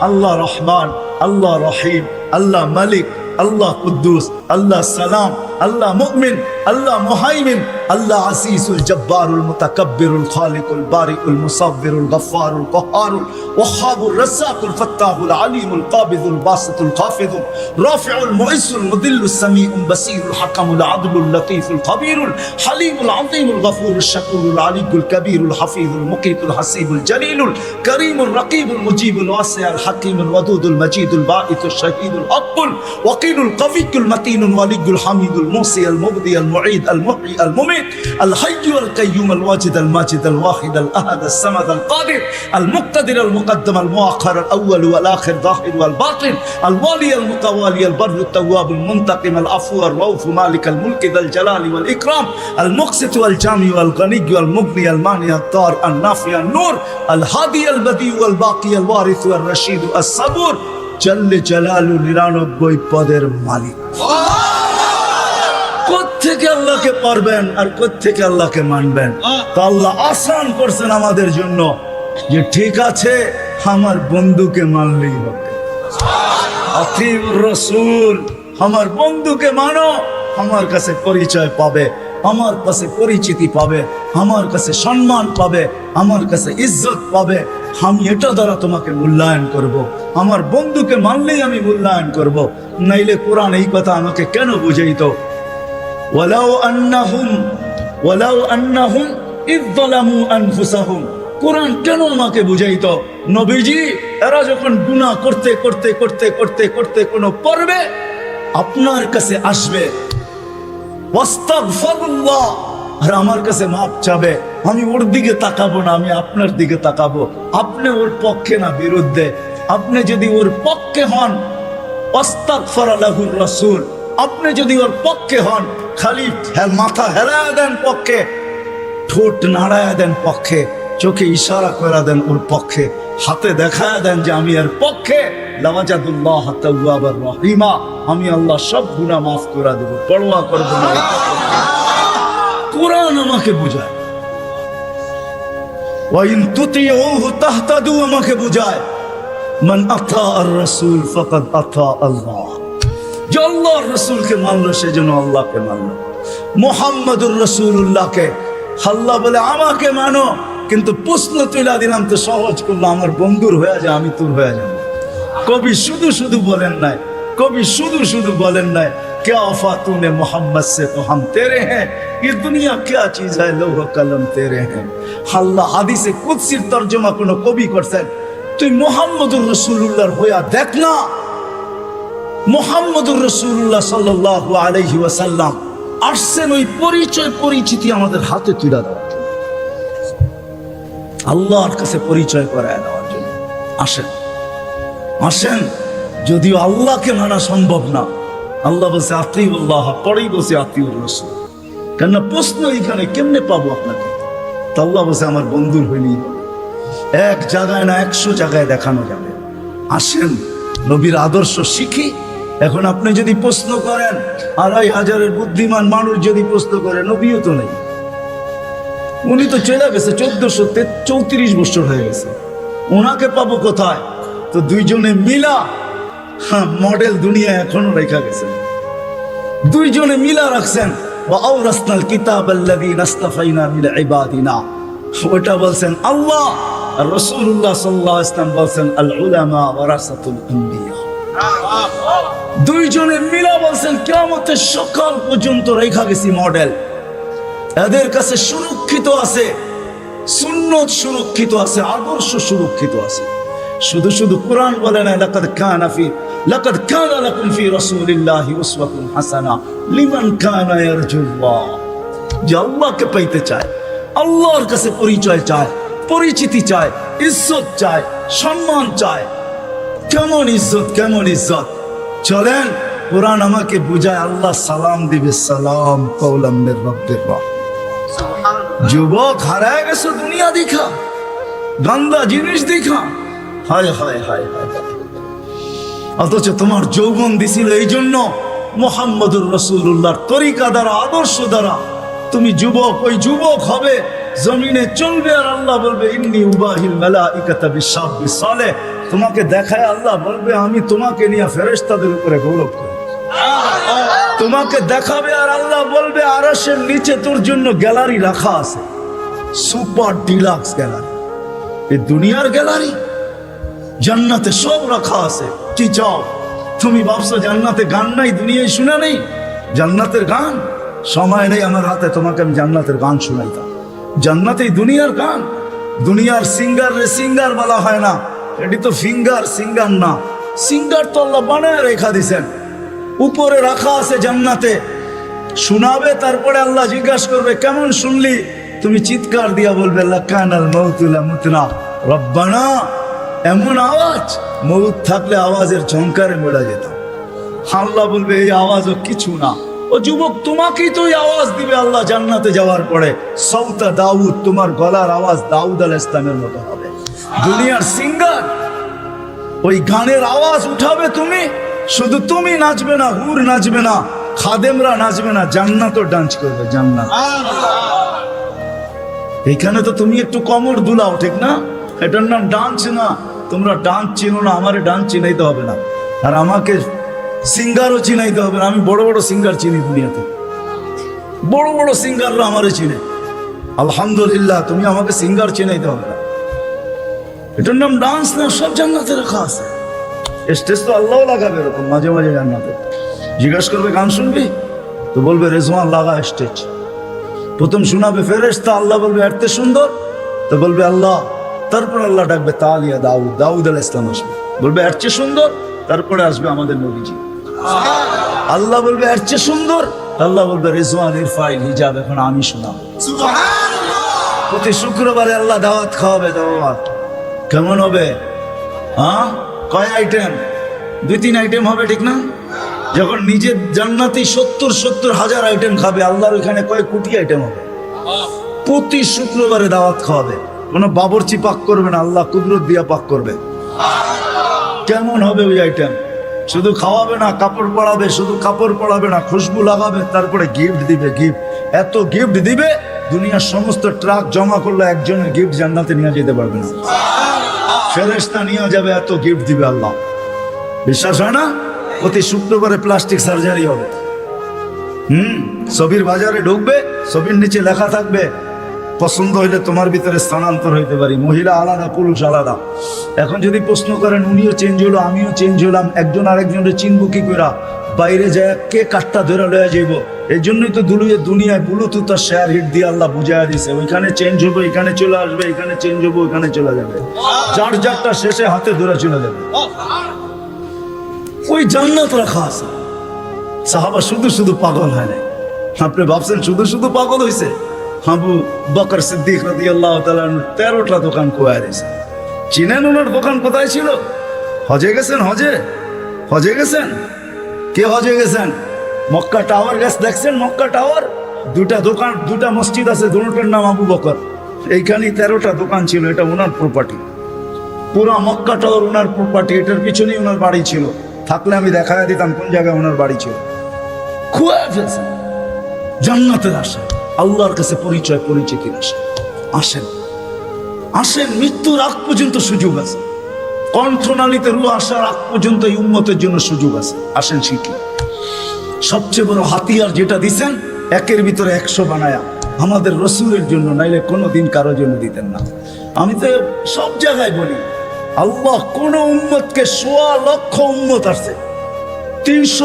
আল্লাহ রহমান, আল্লাহ রহিম, আল্লাহ মালিক, আল্লাহ কুদ্দুস, আল্লাহ সালাম, আল্লাহ মুমিন, আল্লাহ মুহাইমিন, আল্লাহ আসিসুল জব্বারুল মুতাকাব্বিরুল খালিকুল বারিউল মুসাব্বিরুল গফফারুল কহ্হারুল ওয়াহ্হাবুর রাজ্জাকুল ফাত্তাহুল আলিমুল কাবিদুল বাসিতুল খাফিদুল রাফিউল মুইসুল মুদিল্লুস সামিউল বাসীরুল হাকামুল আদলুল লতীফুল খবীরুল হালিমুল আযীমুল গফুরুশ শাকুরুল আলিয়ুল কবীরুল হাফিজুল মুকিতুল হাসিবুল জলিলুল করিমুল রকিবুল মুজিবুল ওয়াসিউল হাকিমুল ওয়াদুদুল মজিদুল বাঈসুশ শহীদুল হকুল ওয়াকিলুল কবিয়ুল মতিনুল ওয়ালিয়ুল হামিদুল মুসি আল মুবদি আল মুঈদ আল মুহয়ি আল মুমিত আল হাইয়্যু আল কাইয়্যুম আল ওয়াজিদ আল মাজিদ আল ওয়াহিদ আল আহাদ আল সামাদ আল কাদির আল মুক্তাদির আল মুকদ্দম আল মুআখ্খার আল আউয়াল ওয়াল আখির যাহির ওয়াল বাতিন আল ওয়ালি আল মুতাওয়ালি আল বাররু আত তাওয়াব আল মুনতাকিম আল আফু আর রাউফ মালিক আল মুলক যাল জালালি ওয়াল ইকরাম আল মুকসিত ওয়াল জামি ওয়াল গনি ওয়াল মুগনি আল মানি আল তার আল নাফি আল নূর আল হাদি আল বদি ওয়াল বাকি আল ওয়ারিস ওয়াল রশিদ আস সাবুর জাল্লে জালালু 99 পদের মালিক। কোত্থেকে আল্লাহকে পারবেন আর কোত্থেকে আল্লাহকে মানবেন? তো আল্লাহ আসান করছেন আমাদের জন্য যে ঠিক আছে, আমার বন্ধুকে মানলেই হবে। আতিউর রাসূল, আমার বন্ধুকে মানো, আমার কাছে পরিচয় পাবে, আমার কাছে পরিচিতি পাবে, আমার কাছে সম্মান পাবে, আমার কাছে ইজ্জত পাবে। আমি এটা দ্বারা তোমাকে মূল্যায়ন করব। আমার বন্ধুকে মানলেই আমি মূল্যায়ন করব। নাইলে কোরআন এই কথা আমাকে কেন বুঝাইতো? ওয়ালাউ আন্নাহুম ইয যালামু আনফুসাহুম, কোরআন কেন আমাকে বুঝাইতো? নবীজি, এরা যখন গুনাহ করতে করতে করতে করতে করতে কোনো পর্বে আপনার কাছে আসবে, ওয়াস্তাগফিরুল্লাহ, আর আমার কাছে মাপ চাবে, আমি ওর দিকে তাকাবো না, আমি আপনার দিকে তাকাবো। আপনি ওর পক্ষে না বিরুদ্ধে, আপনি যদি ওর পক্ষে হন, আস্তাগফার লাহুর রাসূল, আপনি যদি ওর পক্ষে হন, খালি মাথা হেলায় দেন পক্ষে, ঠোঁট নাড়ায় দেন পক্ষে, চোখে ইশারা করে দেন ওর পক্ষে, হাতে দেখায় দেন যে আমি এর পক্ষে, লাওয়াজাদুল্লাহ তাওয়াবার রহিমা, আমি আল্লাহ সব গুনাহ মাফ করে দেব, পরোয়া করব না। কোরআন আমাকে বুঝায়, ওয়াইন তুতিউহু তাহতাদু আমাকে বুঝায়, মান আতা আর রাসূল ফাকাদ আতা আল্লাহ। যে আল্লাহর রাসূলকে মানলো সেজন্য আল্লাহকে মানলো। মুহাম্মাদুর রাসূলুল্লাহকে আল্লাহ বলে আমাকে মানো, কিন্তু প্রশ্ন তুলে দিলাম তো সহজ করলো, আমার বন্ধুর হয়ে যায়, আমি তোর হয়ে যাব। কবি শুধু শুধু বলেন নাই, কবি শুধু শুধু বলেন নাই, क्या वफा तूने मोहम्मद से तो हम तेरे हैं, ये दुनिया क्या चीज है, लौह कलम तेरे हैं। আল্লাহ হাদিসে কুদসির তরজমা কোন কবি করছেন, তুই মুহাম্মদুর রাসূলুল্লাহর হইয়া দেখ না। মুহাম্মদুর রাসূলুল্লাহ সাল্লাল্লাহু আলাইহি ওয়াসাল্লাম আসছেন ওই পরিচয় পরিচিতি আমাদের হাতে তুলে দেওয়ার জন্য, আল্লাহর কাছে পরিচয় করায় দেওয়ার জন্য। আসেন আসেন, যদিও আল্লাহকে মানা সম্ভব না, আল্লাহ বলছে আতিউল্লাহ, পরেই বলছে আতিউর রাসূল। কেননা প্রশ্ন এখানে কেমনে পাবো আপনাকে, তা আল্লাহ বলছে আমার বন্ধুর হইলেই এক জায়গায় না 100 জায়গায় দেখানো যাবে। আসেন নবীর আদর্শ শিখি। এখন আপনি যদি প্রশ্ন করেন, 2500-এর বুদ্ধিমান মানুষ যদি প্রশ্ন করে, নবীও তো নেই, উনি তো চলে গেছে, 1434 বছর হয়ে গেছে, ওনাকে পাবো কোথায়? তো দুইজনে মিলা মডেল দুনিয়া এখনো রেখা গেছে, দুইজনে মিলা রাখছেন। ওয়াওরাসনাল কিতাবাল্লাযীনা ইসতাফাইনা মিন ইবাদিনা, ওটা বলছেন আল্লাহ, আর রাসূলুল্লাহ সাল্লাল্লাহু আলাইহি ওয়াসাল্লাম বলছেন আল উলামা ওয়ারাসাতুল আম্বিয়া। দুইজনে মিলা বলছেন কিয়ামতের সকাল পর্যন্ত রেখা গেছি মডেল, এদের কাছে সুরক্ষিত আছে, সুন্নত সুরক্ষিত আছে, আদর্শ সুরক্ষিত আছে। শুধু শুধু কোরআন বলে না, লাকাদ কানা লাকুম ফি রাসূলিল্লাহি উসওয়াতুন হাসানা লিমান কানা ইয়ারজুল্লাহ। যে আল্লাহকে পাইতে চায়, আল্লাহর কাছে পরিচয় চায়, পরিচিতি চায়, ইজ্জত চায়, সম্মান চায়। কেমন ইজ্জত, কেমন ইজ্জত? চলেন কোরআন আমাকে বুঝায়, আল্লাহ সালাম দিবে, সালাম কওলাম মির রাব্বির রাহিম। যুবক হারায় গেছো দুনিয়া দেখা, গন্দা জিনিস দেখা, হায় হায় হায় হায়। অথচ তোমার যৌবন দিছিল এই জন্য মুহাম্মদুর রাসূলুল্লাহর তরিকা দ্বারা, আদর্শ দ্বারা তুমি যুবক, ওই যুবক হবে, জমিনে চলবে, আর আল্লাহ বলবে ইন্নী উবাহিল মালাইকাতা বিশাব্বিস সালেহ। তোমাকে দেখায় আল্লাহ বলবে আমি তোমাকে নিয়ে ফেরেশতাদের উপরে গৌরব করি। তোমাকে দেখাবে আর আল্লাহ বলবে আরশের নিচে তোর জন্য গ্যালারি রাখা আছে, সুপার ডিলাক্স গ্যালারি। এই দুনিয়ার গ্যালারি, জান্নাতে সব রাখা আছে। কি চাও তুমি? ভাবছো জান্নাতে গান নাই, দুনিয়ায় শুনে নেই জান্নাতের গান? সময় নেই আমার হাতে, তোমাকে আমি জান্নাতের গান শোনাইতাম। জান্নাতেই দুনিয়ার গান। দুনিয়ার সিঙ্গার রে সিঙ্গার বলা হয় না, এটি তো ফিঙ্গার, সিঙ্গার না। সিঙ্গার তো আল্লাহ বানায় রেখা দিছেন, উপরে রাখা আছে জান্নাতে, শোনাবে। তারপরে আল্লাহ জিজ্ঞাসা করবে কেমন শুনলি? তুমি চিৎকার দিয়া বলবে লাকানাল মাউতু লামুতনা রব্বানা। এমন আওয়াজ, মৌত থাকলে আওয়াজের ঝংকারে মরে যেত। আল্লাহ বলবে এই আওয়াজও কিছু না। ও যুবক, তোমাকেই তো আওয়াজ দিবে আল্লাহ জান্নাতে যাওয়ার পরে। সৌতা দাউদ, তোমার গলার আওয়াজ দাউদ আলাইহিস সালামের মতো হবে। দুনিয়ার সিঙ্গার ওই গানের আওয়াজ উঠাবে তুমি, শুধু তুমি নাচবে না, হুর নাচবে না, খাদেমরা নাচবে না, জান্নাতও ডান্স করবে। জান্নাত এইখানে তো তুমি একটু কমর দুলাও, ঠিক না? এটার নাম ডান্স না। তোমরা ডান্স চিনো না, আমারে ডান্স চিনাইতে হবে না, আর আমাকে সিঙ্গারও চিনাইতে হবে না। আমি বড় বড় সিঙ্গার চিনি দুনিয়াতে, বড় বড় সিঙ্গাররা আমারে চিনে। আলহামদুলিল্লাহ, তুমি আমাকে সিঙ্গার চিনাইতে হবে না। এটার নাম ডান্স না, সব জান্নাতে রাখা আছে। স্টেজ তো আল্লাহ লাগাবে এরকম মাঝে মাঝে জান্নাতে। জিজ্ঞাসা করবে গান শুনবি? তো বলবে রেজওয়ান লাগা স্টেজ। প্রথম শোনাবে ফেরেশতা, আল্লাহ বলবে এত সুন্দর, তো বলবে আল্লাহ। তারপর আল্লাহ ডাকবে তালিয়া দাউদ, দাউদ আলাইহিস সালাম আসবে, বলবে এর চেয়ে সুন্দর। তারপরে আসবে আমাদের নবীজি, আল্লাহ বলবে এর চেয়ে সুন্দর। আল্লাহ বলবে রেজওয়ান ইরফাইল হিজাব, এখন আমি শোনাবো। প্রতি শুক্রবারে আল্লাহ দাওয়াত খাওয়াবে। দাওয়াত কেমন হবে? হ্যাঁ, কয় আইটেম? 2-3 আইটেম হবে, ঠিক না? যখন নিজের জান্নাতি 70,000 আইটেম খাবে, আল্লাহর ওইখানে কয় কোটি আইটেম হবে। প্রতি শুক্রবারে দাওয়াত খাওয়াবে, কোনো বাবরচি পাক করবে না, আল্লাহ কুদরত দিয়া পাক করবে। কেমন হবে ওই আইটেম? শুধু খাওয়াবে না, কাপড় পরাবে, শুধু কাপড় পরাবে না, খুশবু লাগাবে, তারপরে গিফট দিবে। গিফট এত গিফট দিবে, দুনিয়ার সমস্ত ট্রাক জমা করলে একজনের গিফট জান্নাতে নিয়ে যেতে পারবে না, ফেরেশতা নিয়ে যাবে, এত গিফট দিবে আল্লাহ। বিশ্বাস হয় না? প্রতি শুক্রবারে প্লাস্টিক সার্জারি হবে। ছবির বাজারে ঢুকবে, ছবির নিচে লেখা থাকবে, পছন্দ হইলে তোমার ভিতরে স্থানান্তর হইতে পারি, মহিলা আলাদা পুরুষ আলাদা। এখন যদি প্রশ্ন করেন, উনিও চেঞ্জ হলো আমিও চেঞ্জ হলাম, একজন আরেকজনের চিনব কি করে? বাইরে যায় কে কাঠটা ধরে লয়ে যাইব? এই জন্যই তো দুনিয়ায় ব্লুটুথ আর শেয়ার হিট দিয়ে আল্লাহ বুঝাইয়া দিছে, ওইখানে চেঞ্জ হবে, এখানে চলে আসবে, এখানে চেঞ্জ হবে, ওইখানে চলে যাবে, চার্জারটা শেষে হাতে ধরে চলে যাবে। ওই জান্নাত রাখা আছে। সাহাবা শুধু শুধু পাগল হয় নাই। আপনি ভাবছেন শুধু শুধু পাগল হয়েছে? আবু বকর সিদ্দিক রাদিয়াল্লাহু তাআলা 13টা দোকান কোয়ায় দিয়েছে। চিনেন ওনার দোকান কোথায় ছিল? হজে গেছেন? হজে গেছেন? কে হজে গেছেন? মক্কা টাওয়ার গেছে, দেখছেন মক্কা টাওয়ার? 2টা দোকান, 2টা মসজিদ আছে, দুটোর নাম আবু বকর। এইখানেই 13টা দোকান ছিল, এটা ওনার প্রপার্টি। পুরো মক্কা টাওয়ার ওনার প্রপার্টি, এটার পিছনেই ওনার বাড়ি ছিল। থাকলে আমি দেখায় দিতাম কোন জায়গায় ওনার বাড়ি ছিল। খুয়া ফেলছে। জান্নাতের আশা, আল্লাহর কাছে পরিচিতির আশা। আসেন, মৃত্যুর আগ পর্যন্ত সুযোগ আছে। কণ্ঠনালীতে রূহ আসার আগ পর্যন্ত এই উম্মতের জন্য সুযোগ আছে। আসেন শিখি। সবচেয়ে বড় হাতিয়ার যেটা দিছেন, 1-এর ভিতরে 100 বানায়া আমাদের রসুলের জন্য, নাইলে কোনোদিন কারোর জন্য দিতেন না। আমি তো সব জায়গায় বলি, আল্লাহ কোন উম্মতকে 1.25 লক্ষ উম্মত আছে, 300